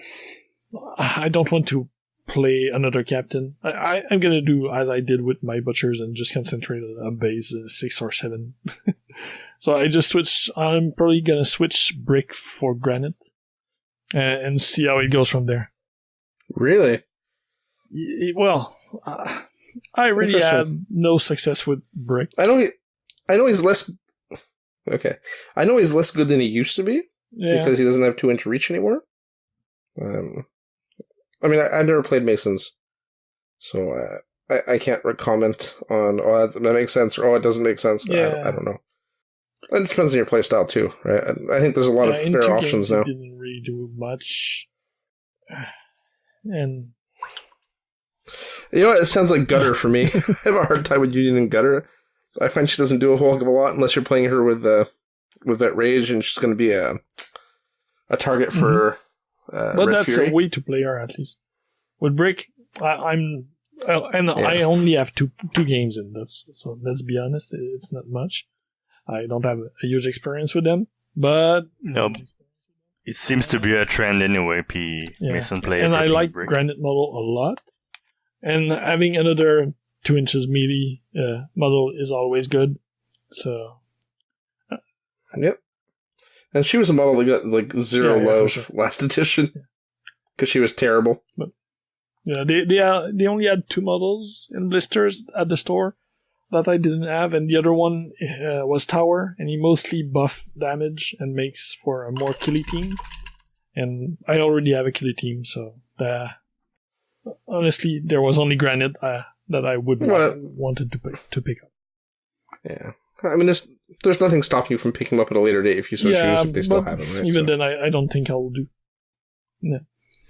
I don't want to play another captain. I'm gonna do as I did with my butchers and just concentrate on a base 6 or 7. So I just switched. I'm probably gonna switch brick for granite and see how it goes from there. Really? Well, I really had no success with brick. I know he's less. Okay, I know he's less good than he used to be because he doesn't have 2-inch reach anymore. I mean, I've never played Masons, so I can't comment on that makes sense or it doesn't make sense. Yeah. I don't know. It depends on your playstyle too, right? I think there's a lot of in fair 2 options games, now. It didn't really do much, and You know what? It sounds like Gutter for me. I have a hard time with Union and Gutter. I find she doesn't do a whole heck of a lot unless you're playing her with that rage, and she's going to be a target for but Red that's Fury. a way to play her at least. With brick, I only have two games in this, so let's be honest, it's not much. I don't have a huge experience with them, but No, it seems to be a trend anyway. Mason players. and I dropping like brick. Granite model a lot, and having another 2 inches melee model is always good. So Yep. And she was a model that got like 0 Yeah, love for sure. last edition because she was terrible. yeah, they only had 2 models in blisters at the store that I didn't have, and the other one was Tower, and he mostly buff damage and makes for a more killy team. And I already have a killy team, so honestly, there was only Granite that I would wanted to pick up. Yeah. I mean, there's nothing stopping you from picking them up at a later date if you so choose, if they still but have them, right? Even then, I don't think I will do. No.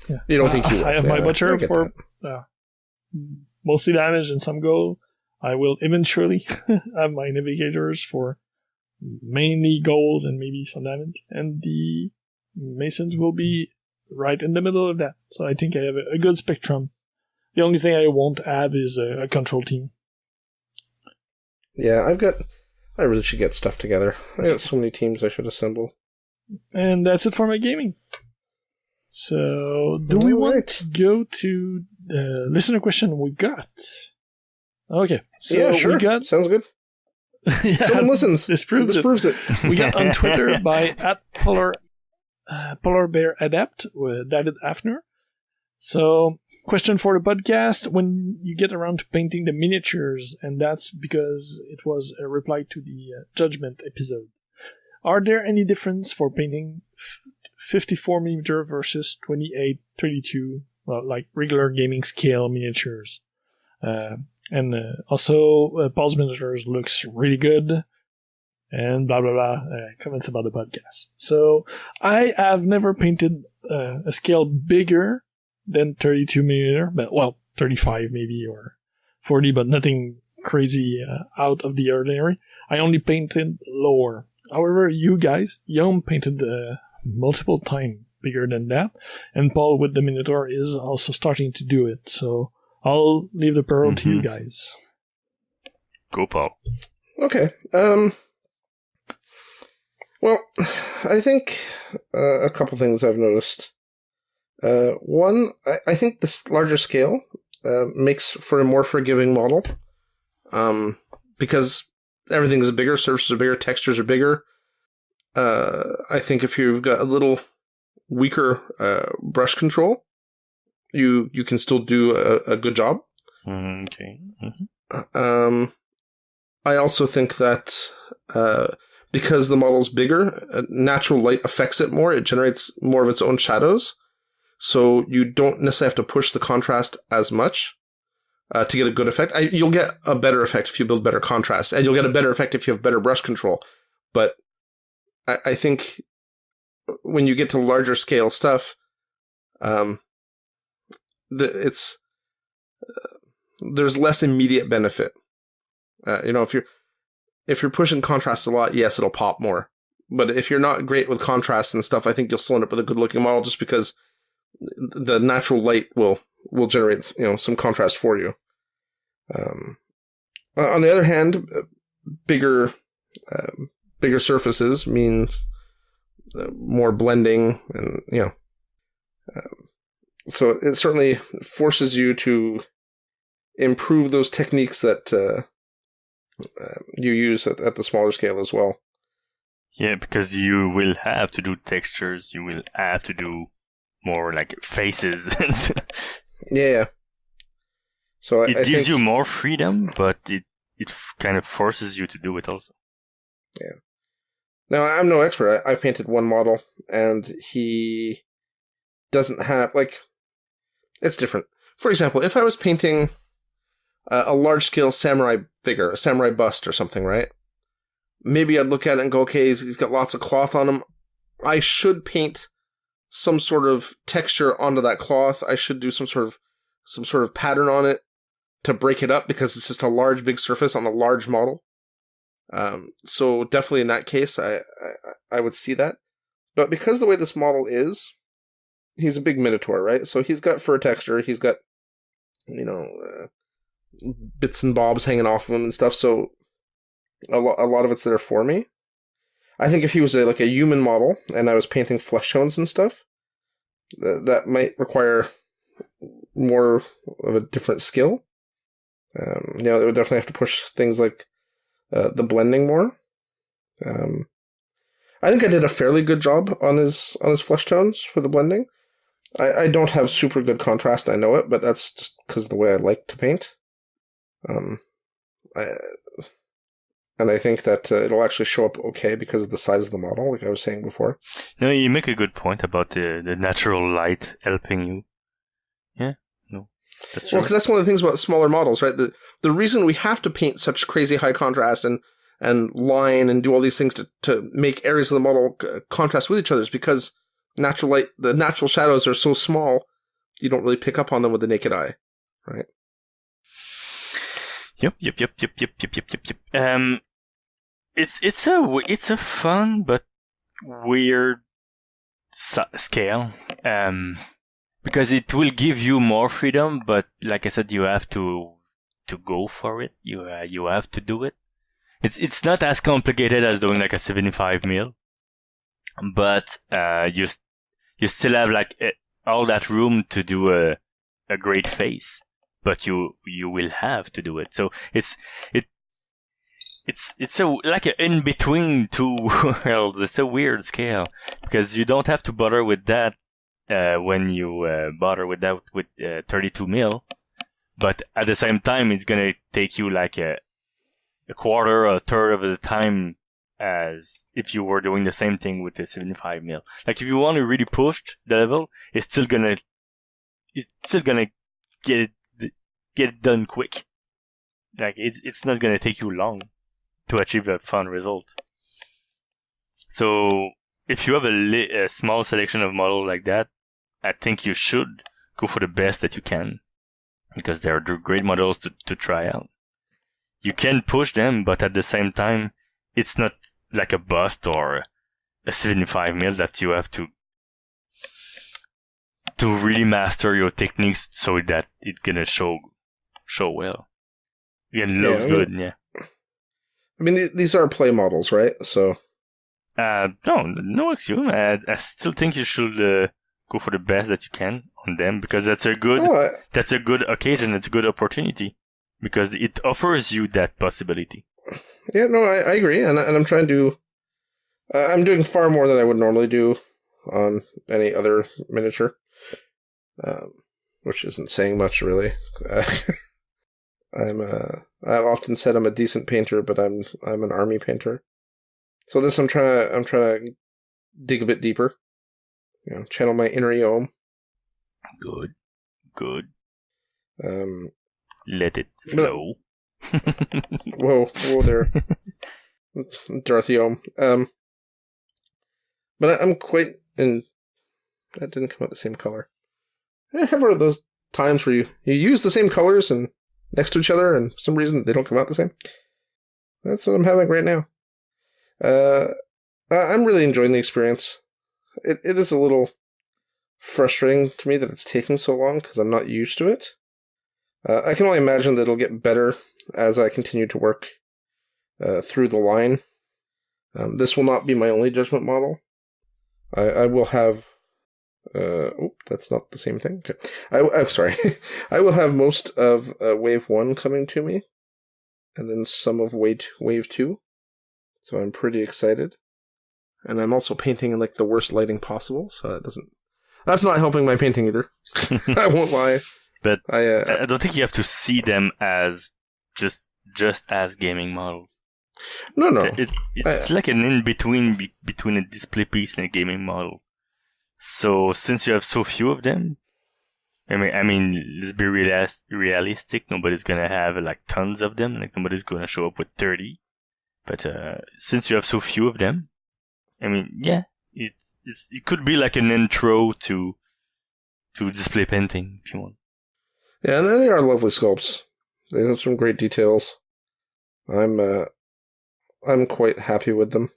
Yeah. You don't think you will? I have my Yeah, butcher I get for mostly damage and some goal. I will eventually have my navigators for mainly goals and maybe some damage, and the Masons will be right in the middle of that. So I think I have a good spectrum. The only thing I won't have is a control team. Yeah, I really should get stuff together. I got so many teams I should assemble. And that's it for my gaming. So, do we want to go to the listener question we got? Okay. So yeah, sure. Sounds good. Yeah, someone listens. This proves it. We got on Twitter by Polar Bear Adapt with David Hafner. So, question for the podcast: when you get around to painting the miniatures, and that's because it was a reply to the Judgment episode. Are there any difference for painting 54mm versus 28-32, well, like regular gaming scale miniatures? Also, Paul's miniatures looks really good, and blah blah blah. Comments about the podcast. So I have never painted a scale bigger than 32mm, but 35 maybe or 40, but nothing crazy out of the ordinary. I only painted lower. However, you guys, Yaum painted multiple times bigger than that, and Paul with the Minotaur is also starting to do it. So I'll leave the pearl to you guys. Go, Paul. Okay. Well, I think a couple things I've noticed. One, I think this larger scale makes for a more forgiving model, because everything is bigger, surfaces are bigger, textures are bigger. I think if you've got a little weaker brush control, you can still do a good job. Okay. Mm-hmm. I also think that because the model's bigger, natural light affects it more. It generates more of its own shadows. So you don't necessarily have to push the contrast as much to get a good effect. You'll get a better effect if you build better contrast, and you'll get a better effect if you have better brush control. But I think when you get to larger scale stuff, there's less immediate benefit. If you're pushing contrast a lot, yes, it'll pop more. But if you're not great with contrast and stuff, I think you'll still end up with a good looking model just because the natural light will generate some contrast for you. On the other hand, bigger surfaces means more blending, and so it certainly forces you to improve those techniques that you use at the smaller scale as well. Yeah, because you will have to do textures, you will have to do more like faces. Yeah. So it gives you more freedom, but it kind of forces you to do it also. Yeah. Now, I'm no expert. I painted one model, and he doesn't have, it's different. For example, if I was painting a large-scale samurai figure, a samurai bust or something, right? Maybe I'd look at it and go, okay, he's got lots of cloth on him. I should paint some sort of texture onto that cloth. I should do some sort of pattern on it to break it up, because it's just a large, big surface on a large model. So definitely in that case, I would see that. But because the way this model is, he's a big Minotaur, right? So he's got fur texture. He's got, bits and bobs hanging off of him and stuff. So a lot of it's there for me. I think if he was a human model and I was painting flesh tones and stuff, that might require more of a different skill. It would definitely have to push things like the blending more. I think I did a fairly good job on his flesh tones for the blending. I don't have super good contrast, I know it, but that's just because of the way I like to paint. And I think that it'll actually show up okay because of the size of the model, like I was saying before. No, you make a good point about the natural light helping you. Yeah, no, that's true. Well, because that's one of the things about smaller models, right? The reason we have to paint such crazy high contrast and line and do all these things to make areas of the model contrast with each other is because natural light, the natural shadows are so small, you don't really pick up on them with the naked eye, right? Yep. It's a fun but weird scale. Because it will give you more freedom, but like I said, you have to go for it. You have to do it. It's not as complicated as doing like a 75 mil, but you still have like all that room to do a great face, but you will have to do it. So it's like a in between two worlds. It's a weird scale because you don't have to bother with that when you bother with that with 32 mil, but at the same time it's gonna take you like a quarter or a third of the time as if you were doing the same thing with the 75 mil. Like if you want to really push the level, it's still gonna get it done quick. Like it's not gonna take you long to achieve a fun result. So if you have a small selection of models like that, I think you should go for the best that you can, because they are great models to try out. You can push them, but at the same time, it's not like a bust or a 75 mil that you have to really master your techniques so that it's gonna show well. It's gonna look good, yeah. I mean, these are play models, right? So, no excuse. I still think you should go for the best that you can on them, because that's a good occasion. It's a good opportunity because it offers you that possibility. Yeah, no, I agree, and I'm trying to. I'm doing far more than I would normally do on any other miniature, which isn't saying much, really. I've often said I'm a decent painter, but I'm an army painter. So this I'm trying to dig a bit deeper. You know, channel my inner Yaum. Good. Let it flow. Whoa there, Darth Yaum. But I'm quite in. That didn't come out the same color. I have one of those times where you use the same colors and next to each other, and for some reason they don't come out the same. That's what I'm having right now. I'm really enjoying the experience. It is a little frustrating to me that it's taking so long because I'm not used to it. I can only imagine that it'll get better as I continue to work through the line. This will not be my only judgment model. I will have... that's not the same thing. Okay. I'm sorry. I will have most of Wave 1 coming to me, and then some of Wave 2. So I'm pretty excited. And I'm also painting in like the worst lighting possible, so that's not helping my painting either. I won't lie. But I don't think you have to see them as just as gaming models. No. It's like an in-between between a display piece and a gaming model. So since you have so few of them, I mean, let's be realistic. Nobody's gonna have like tons of them. Like nobody's gonna show up with 30. But since you have so few of them, I mean, yeah, it could be like an intro to display painting if you want. Yeah, and they are lovely sculpts. They have some great details. I'm quite happy with them.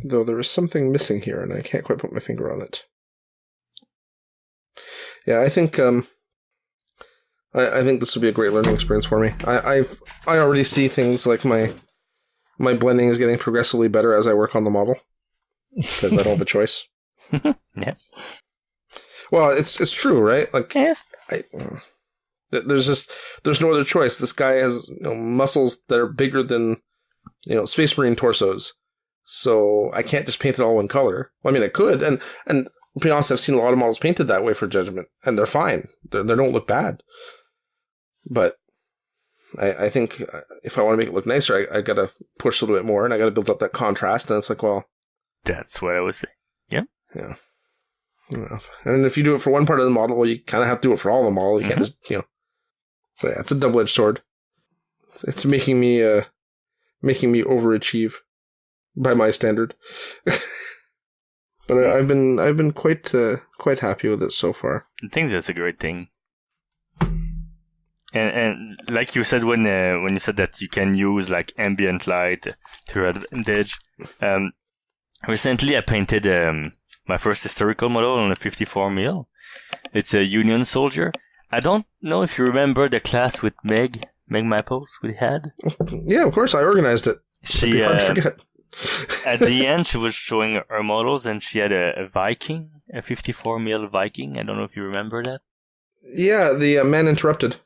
Though there is something missing here, and I can't quite put my finger on it. Yeah, I think I think this will be a great learning experience for me. I already see things like my blending is getting progressively better as I work on the model, because I don't have a choice. Yes. Well, it's true, right? Like, yes. There's no other choice. This guy has muscles that are bigger than Space Marine torsos, so I can't just paint it all one color. Well, I mean, I could, and to be honest, I've seen a lot of models painted that way for Judgment, and they're fine. They don't look bad. But I think if I want to make it look nicer, I got to push a little bit more, and I got to build up that contrast. And it's like, well, that's what I was saying. Yeah. Yeah. And if you do it for one part of the model, well, you kind of have to do it for all the model. You can't just, So yeah, it's a double-edged sword. It's making me overachieve by my standard. But I've been quite happy with it so far. I think that's a great thing. And like you said when you said that you can use like ambient light to your advantage, recently I painted my first historical model on a 54mm. It's a Union soldier. I don't know if you remember the class with Meg Maples we had. Yeah, of course, I organized it. She hard to forget. At the end, she was showing her models, and she had a Viking, a 54mm Viking. I don't know if you remember that. Yeah, the Man Interrupted.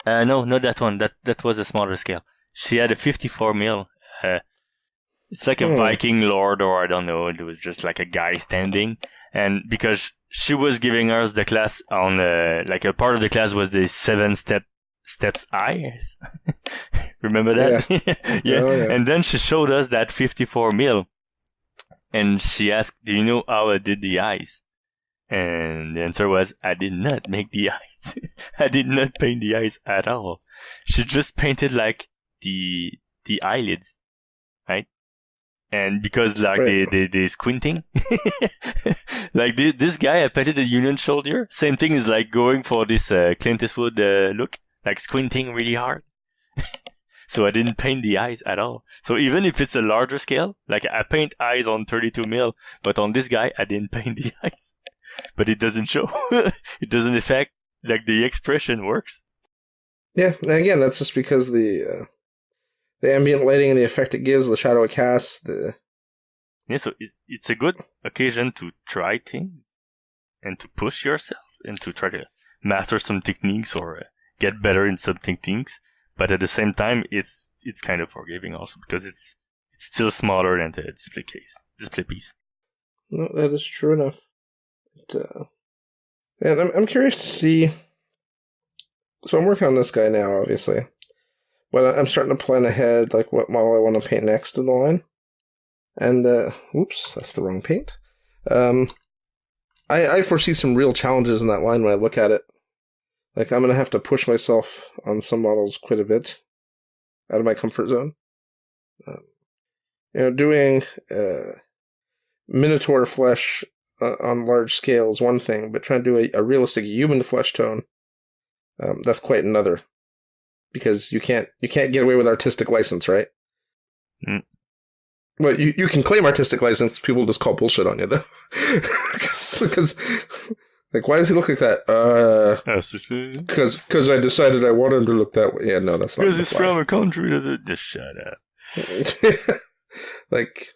No, not that one. That was a smaller scale. She had a 54mm. It's like a Viking lord, or I don't know. It was just like a guy standing, and because she was giving us the class on like a part of the class was the 7 steps eyes. Remember that? Yeah. Oh, yeah. And then she showed us that 54mm, and she asked, "Do you know how I did the eyes?" And the answer was, "I did not make the eyes. I did not paint the eyes at all. She just painted like the eyelids, right? And because like they squinting, like this guy I painted a Union soldier. Same thing is like going for this Clint Eastwood look, like squinting really hard." So I didn't paint the eyes at all. So even if it's a larger scale, like I paint eyes on 32mm, but on this guy I didn't paint the eyes. But it doesn't show. It doesn't affect, like the expression works. Yeah, and again, that's just because the ambient lighting and the effect it gives, the shadow it casts. Yeah, so it's a good occasion to try things and to push yourself and to try to master some techniques or get better in some techniques. But at the same time, it's kind of forgiving also because it's still smaller than the display piece. No, that is true enough. And I'm curious to see. So I'm working on this guy now, obviously, but I'm starting to plan ahead, like what model I want to paint next in the line. And oops, that's the wrong paint. I foresee some real challenges in that line when I look at it. Like, I'm going to have to push myself on some models quite a bit out of my comfort zone. Doing Minotaur flesh on large scale is one thing, but trying to do a realistic human flesh tone, that's quite another. Because you can't get away with artistic license, right? Mm. Well, you can claim artistic license, people just call bullshit on you, though. Because... Like, why does he look like that? Because I decided I wanted him to look that way. Yeah, no, that's not. Because he's from a country that just shut up. Like,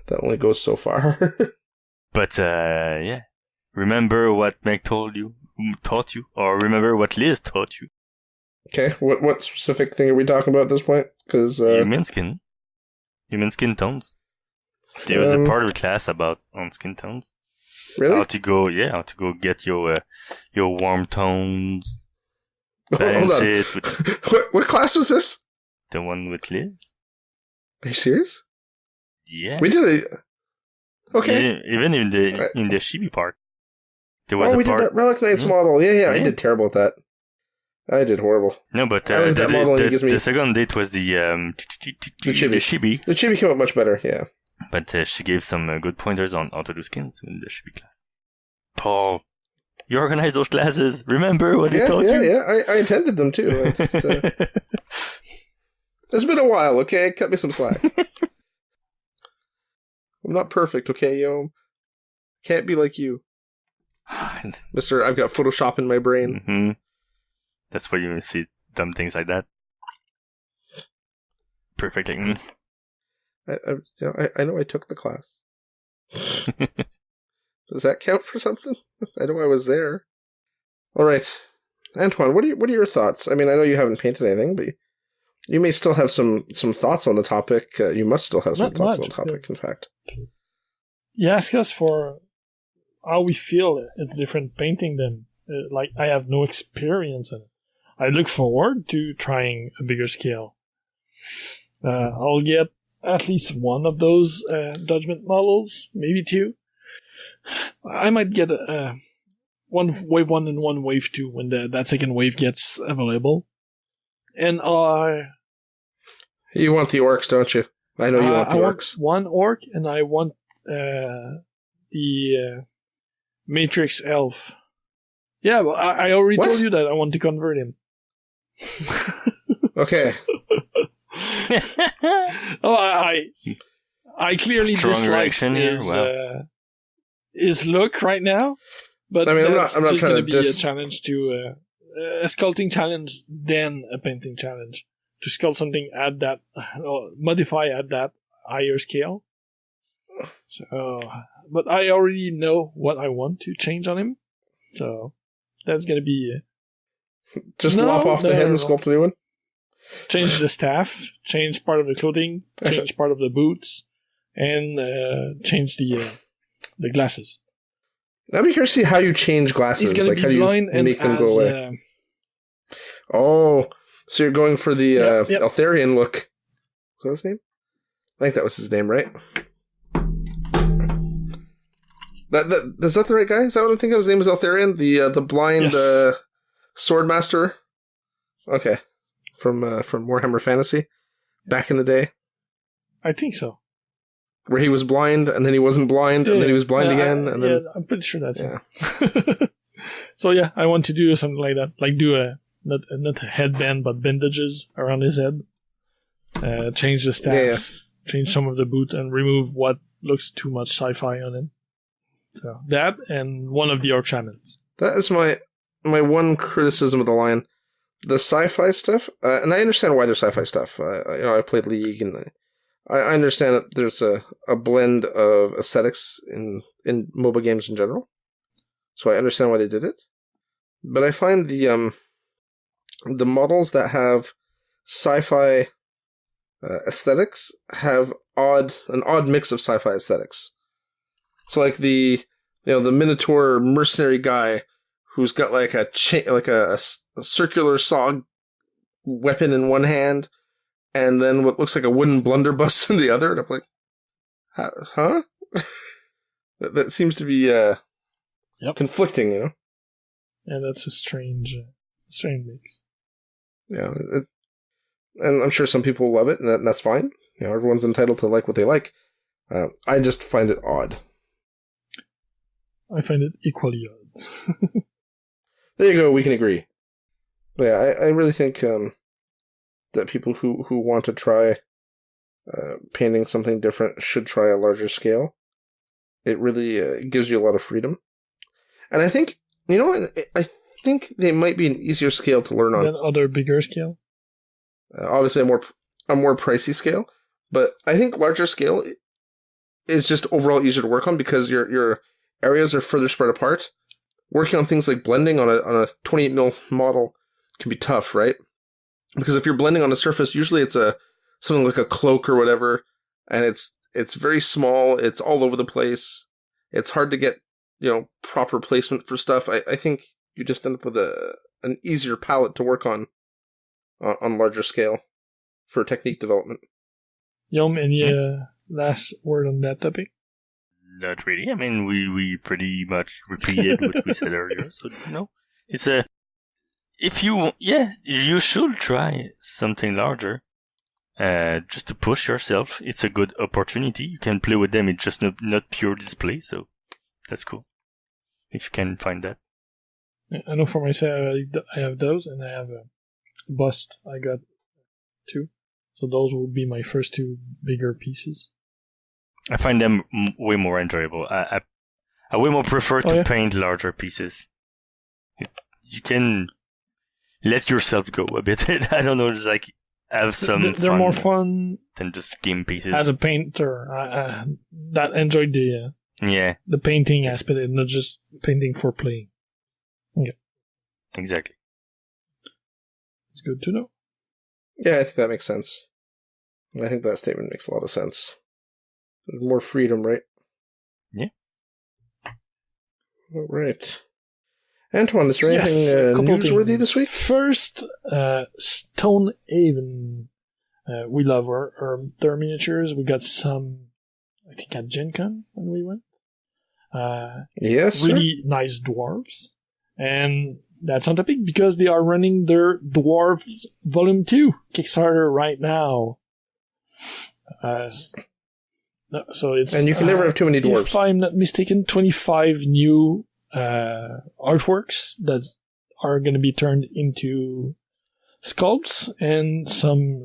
that only goes so far. But yeah, remember what Meg taught you, or remember what Liz taught you. Okay, what specific thing are we talking about at this point? Because human skin tones. There was a part of the class on skin tones. Really? How to go get your warm tones. Hold on. What class was this? The one with Liz. Are you serious? Yeah. We did it. Okay. Even in the chibi part. There was we did that Relic Knights model. Yeah, I did terrible at that. I did horrible. No, but the second date was the chibi. The chibi came out much better, yeah. But she gave some good pointers on how to do skins in the chibi class. Paul, you organized those classes. Remember what they taught you? Yeah, I attended them too. It's been a while, okay? Cut me some slack. I'm not perfect, okay, Yaum? Can't be like you. Mister, I've got Photoshop in my brain. Mm-hmm. That's why you see dumb things like that. Perfectly. I know I took the class. Does that count for something? I know I was there. All right, Antoine, what are your thoughts? I mean, I know you haven't painted anything, but you may still have some thoughts on the topic. You must still have some thoughts on the topic. In fact, you ask us for how we feel. It's different painting them. Like I have no experience in it. I look forward to trying a bigger scale. I'll get at least one of those judgment models, maybe two. I might get one wave 1 and one wave 2 when that second wave gets available. And you want the orcs, don't you? I know you want the orcs. Want one orc, and I want the Matrix elf Yeah, well, I already What? told you that I want to convert him. Okay. I clearly Strong dislike reaction here. his look right now, but I mean, I'm not just trying going to to be a challenge to a sculpting challenge, then a painting challenge to sculpt something at that, modify at that higher scale. So, but I already know what I want to change on him, so that's going to be just lop off the head and sculpt a new one. Change the staff, change part of the clothing, change part of the boots, and change the glasses. I'd be curious to see how you change glasses. He's gonna be how do you blind and make them go away? Oh, so you're going for the Eltharion look. Was that his name? I think that was his name, right? Is that the right guy? Is that what I'm thinking? His name is Eltharion, the blind swordmaster. Okay, from Warhammer Fantasy, back in the day. I think so. Where he was blind, and then he wasn't blind, and then he was blind again, and then I'm pretty sure that's it. So yeah, I want to do something like that, like do not a headband, but bandages around his head. Change the staff, change some of the boot, and remove what looks too much sci-fi on him. So that and one of the orc shamans. That is my one criticism of the line. The sci-fi stuff, and I understand why there's sci-fi stuff. I played League, and I understand that there's a blend of aesthetics in MOBA games in general. So I understand why they did it. But I find the models that have sci-fi aesthetics have an odd mix of sci-fi aesthetics. So like the Minotaur mercenary guy who's got like a circular saw weapon in one hand, and then what looks like a wooden blunderbuss in the other. And I'm like, huh? that seems to be conflicting, you know? Yeah, that's a strange mix. Yeah, and I'm sure some people love it, and that's fine. You know, everyone's entitled to like what they like. I just find it odd. I find it equally odd. There you go. We can agree. But yeah, I really think that people who want to try painting something different should try a larger scale. It really gives you a lot of freedom. And I think, I think they might be an easier scale to learn on. Than other bigger scale? Obviously, a more pricey scale. But I think larger scale is just overall easier to work on because your areas are further spread apart. Working on things like blending on a 28mm model can be tough, right? Because if you're blending on a surface, usually it's something like a cloak or whatever, and it's very small, it's all over the place, it's hard to get, proper placement for stuff. I think you just end up with an easier palette to work on larger scale for technique development. Yaum, any last word on that topic? Not really. I mean, we pretty much repeated what we said earlier. So, it's if you should try something larger, just to push yourself. It's a good opportunity. You can play with them. It's just not pure display. So that's cool. If you can find that. I know for myself, I have those, and I have a bust. I got 2. So those will be my first 2 bigger pieces. I find them way more enjoyable. I way more prefer to paint larger pieces. You can let yourself go a bit. I don't know, just like have some They're fun more fun than just game pieces. as a painter. That enjoyed the painting aspect and not just painting for playing. Okay. Exactly. It's good to know. Yeah, I think that makes sense. I think that statement makes a lot of sense. More freedom, right? Yeah. All right. Antoine, is there anything newsworthy this week? First, Stonehaven. We love their miniatures. We got some, I think, at Gen Con when we went. Yes, really nice dwarves. And that's on topic because they are running their Dwarves Volume 2 Kickstarter right now. So it's, and you can never have too many dwarves. If I'm not mistaken, 25 new artworks that are going to be turned into sculpts and some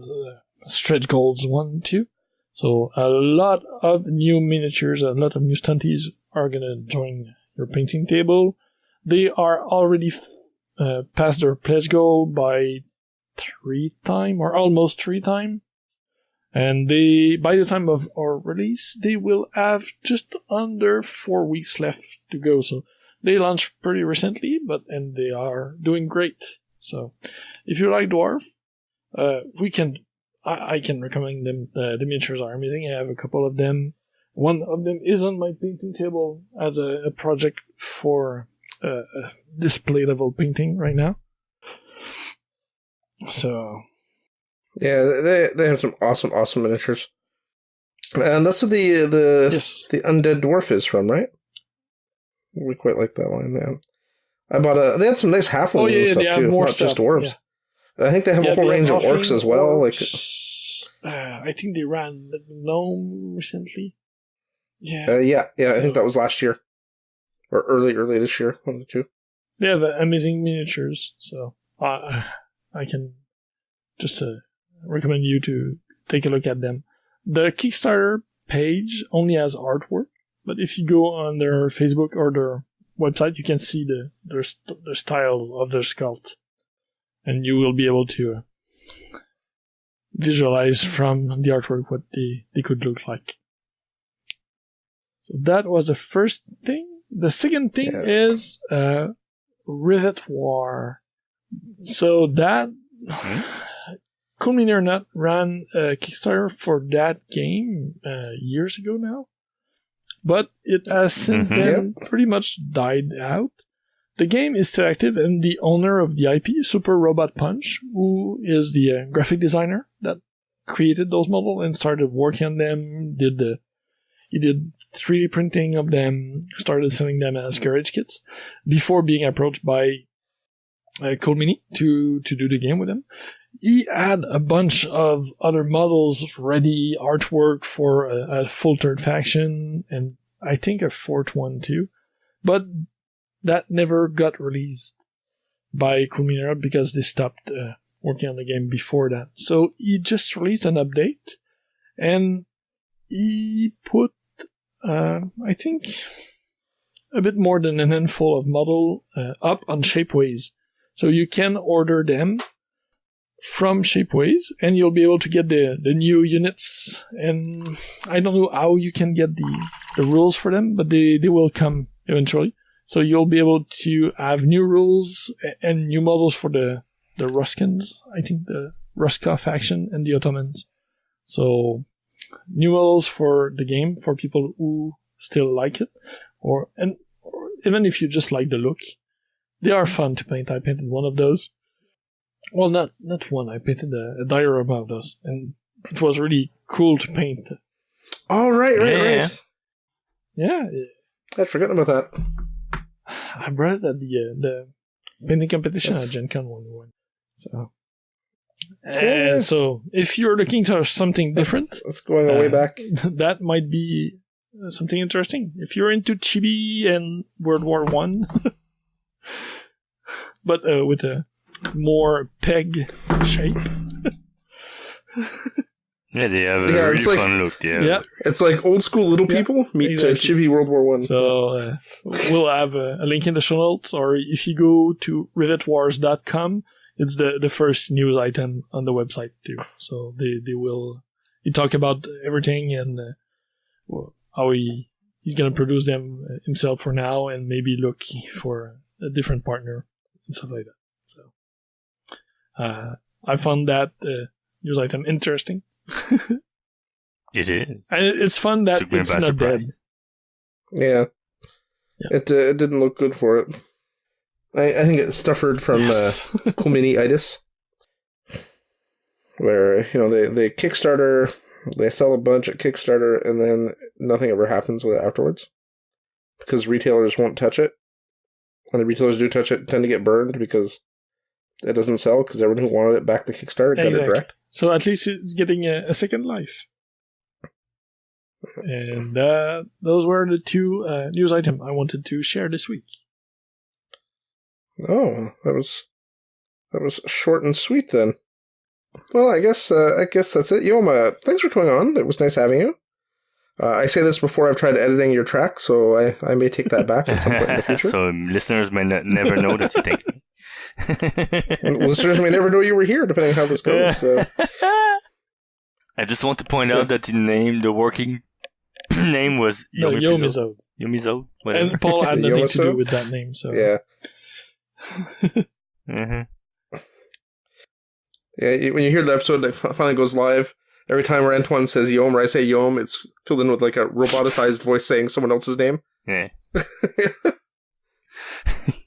stretch goals 1 too. So a lot of new miniatures, a lot of new stunties are going to join your painting table. They are already past their pledge goal by 3 times, or almost 3 times. And by the time of our release, they will have just under 4 weeks left to go. So they launched pretty recently, and they are doing great. So if you like Dwarf, I can recommend them. The miniatures are amazing. I have a couple of them. One of them is on my painting table as a project for display level painting right now. So yeah, they have some awesome miniatures, and that's what the Undead Dwarf is from, right? We quite like that line. Yeah, I bought they had some nice halflings and stuff too, not just dwarves. Yeah. I think they have a whole range of orcs as well. Orcs. I think they ran the gnome recently. Yeah. I think that was last year or early this year, one of the two. They have amazing miniatures, so I can just recommend you to take a look at them. The Kickstarter page only has artwork, but if you go on their Facebook or their website, you can see the style of their sculpt, and you will be able to visualize from the artwork what they could look like. So that was the first thing. The second thing is Rivet War. So that Cool Mini or Not ran a Kickstarter for that game years ago now, but it has since then pretty much died out. The game is still active, and the owner of the IP, Super Robot Punch, who is the graphic designer that created those models and started working on them, he did 3D printing of them, started selling them as garage kits before being approached by Cool Mini to do the game with him. He had a bunch of other models ready, artwork for a full third faction, and I think a fourth one too. But that never got released by Cool Mini because they stopped working on the game before that. So he just released an update, and he put, I think, a bit more than a handful of model up on Shapeways. So you can order them from Shapeways, and you'll be able to get the new units. And I don't know how you can get the rules for them, but they will come eventually. So you'll be able to have new rules and new models for the Ruskins, I think the Ruska faction and the Ottomans. So new models for the game for people who still like it, or even if you just like the look. They are fun to paint. I painted one of those. Well, not one. I painted a diorama of those, and it was really cool to paint. Oh, right. Yeah. I'd forgotten about that. I brought it at the painting competition at Gen Con when we went. So, so if you're looking for something different, that's going way back. That might be something interesting. If you're into Chibi and World War I, but with a more peg shape. Yeah, they have a really fun look. Yeah, it's like old school Little People meet Chibi World War I. So we'll have a link in the show notes, or if you go to rivetwars.com, it's the first news item on the website too. So they talk about everything and how he's going to produce them himself for now, and maybe look for a different partner and stuff like that. So I found that news item interesting. It is. And it's fun that it's not dead. Yeah. It didn't look good for it. I think it suffered from Cool Mini-itis, where they Kickstarter, they sell a bunch at Kickstarter, and then nothing ever happens with it afterwards because retailers won't touch it. When the retailers do touch it, tend to get burned because it doesn't sell because everyone who wanted it back to Kickstarter got it direct. So at least it's getting a second life. And those were the two news items I wanted to share this week. Oh, that was short and sweet then. Well, I guess that's it. Yaum, thanks for coming on. It was nice having you. I say this before I've tried editing your track, so I may take that back at some point in the future. So listeners may never know that you take me. And listeners may never know you were here, depending on how this goes. So. I just want to point out that the working name was Yaum. Yomizode. And Paul had nothing to do with that name, so yeah. Mm-hmm. Yeah, when you hear the episode that finally goes live, every time where Antoine says Yaum or I say Yaum, it's filled in with like a roboticized voice saying someone else's name. Yeah.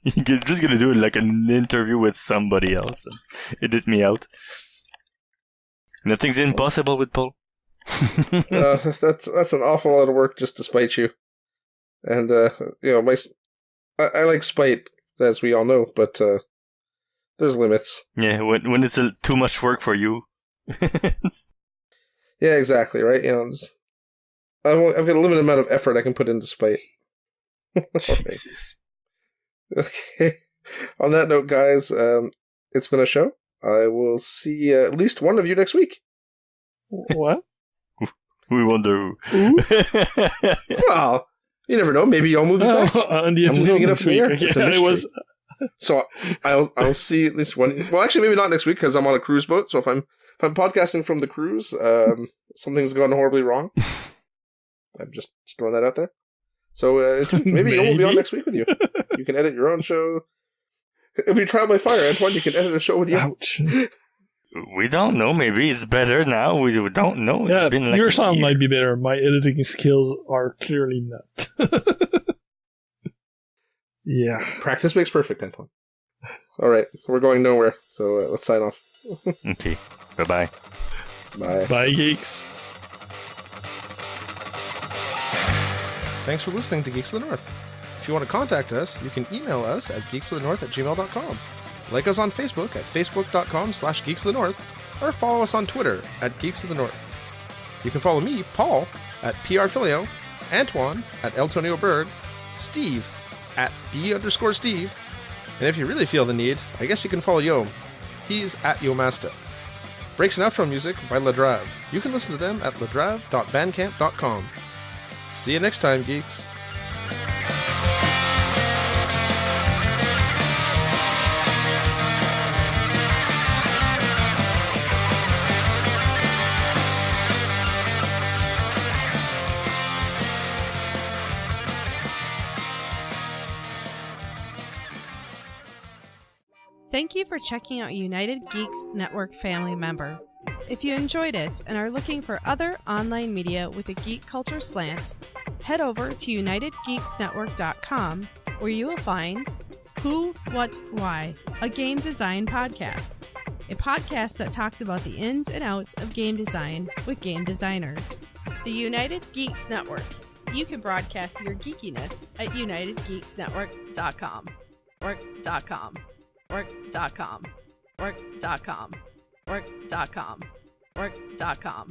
You're just gonna do it like an interview with somebody else and edit me out. Nothing's impossible with Paul. That's an awful lot of work just to spite you. And, I like spite, as we all know, but there's limits. Yeah, when it's too much work for you. Yeah, exactly, right? I've got a limited amount of effort I can put into spite. Jesus. Okay. On that note, guys, it's been a show. I will see at least one of you next week. What? We wonder who. Well, you never know. Maybe Yaum will be back. On the episode next week. It's a mystery. So I'll see at least one. Well, actually, maybe not next week because I'm on a cruise boat. So if I'm podcasting from the cruise, something's gone horribly wrong. I'm just throwing that out there. So maybe Yaum will be on next week with you. You can edit your own show. It'll be trial by fire, Antoine. You can edit a show with you. Ouch. We don't know. Maybe it's better now. We don't know. It's been like your sound might be better. My editing skills are clearly not. Yeah. Practice makes perfect, Antoine. All right. We're going nowhere. So let's sign off. Okay. Bye-bye. Bye. Bye, geeks. Thanks for listening to Geeks of the North. If you want to contact us, you can email us at geeksofthenorth@gmail.com. Like us on Facebook at facebook.com/geeksofthenorth, or follow us on Twitter at Geeks of the North. You can follow me, Paul, at PRFilio, Antoine at Eltonio Berg, Steve at B_Steve, and if you really feel the need, I guess you can follow Yaum. He's at Yaumasta. Breaks and outro music by Ladrave. You can listen to them at ladrave.bandcamp.com. See you next time, geeks. Thank you for checking out United Geeks Network family member. If you enjoyed it and are looking for other online media with a geek culture slant, head over to UnitedGeeksNetwork.com, where you will find Who, What, Why, a game design podcast. A podcast that talks about the ins and outs of game design with game designers. The United Geeks Network. You can broadcast your geekiness at UnitedGeeksNetwork.com. Work.com. Work.com. Work.com. Work.com. Work.com.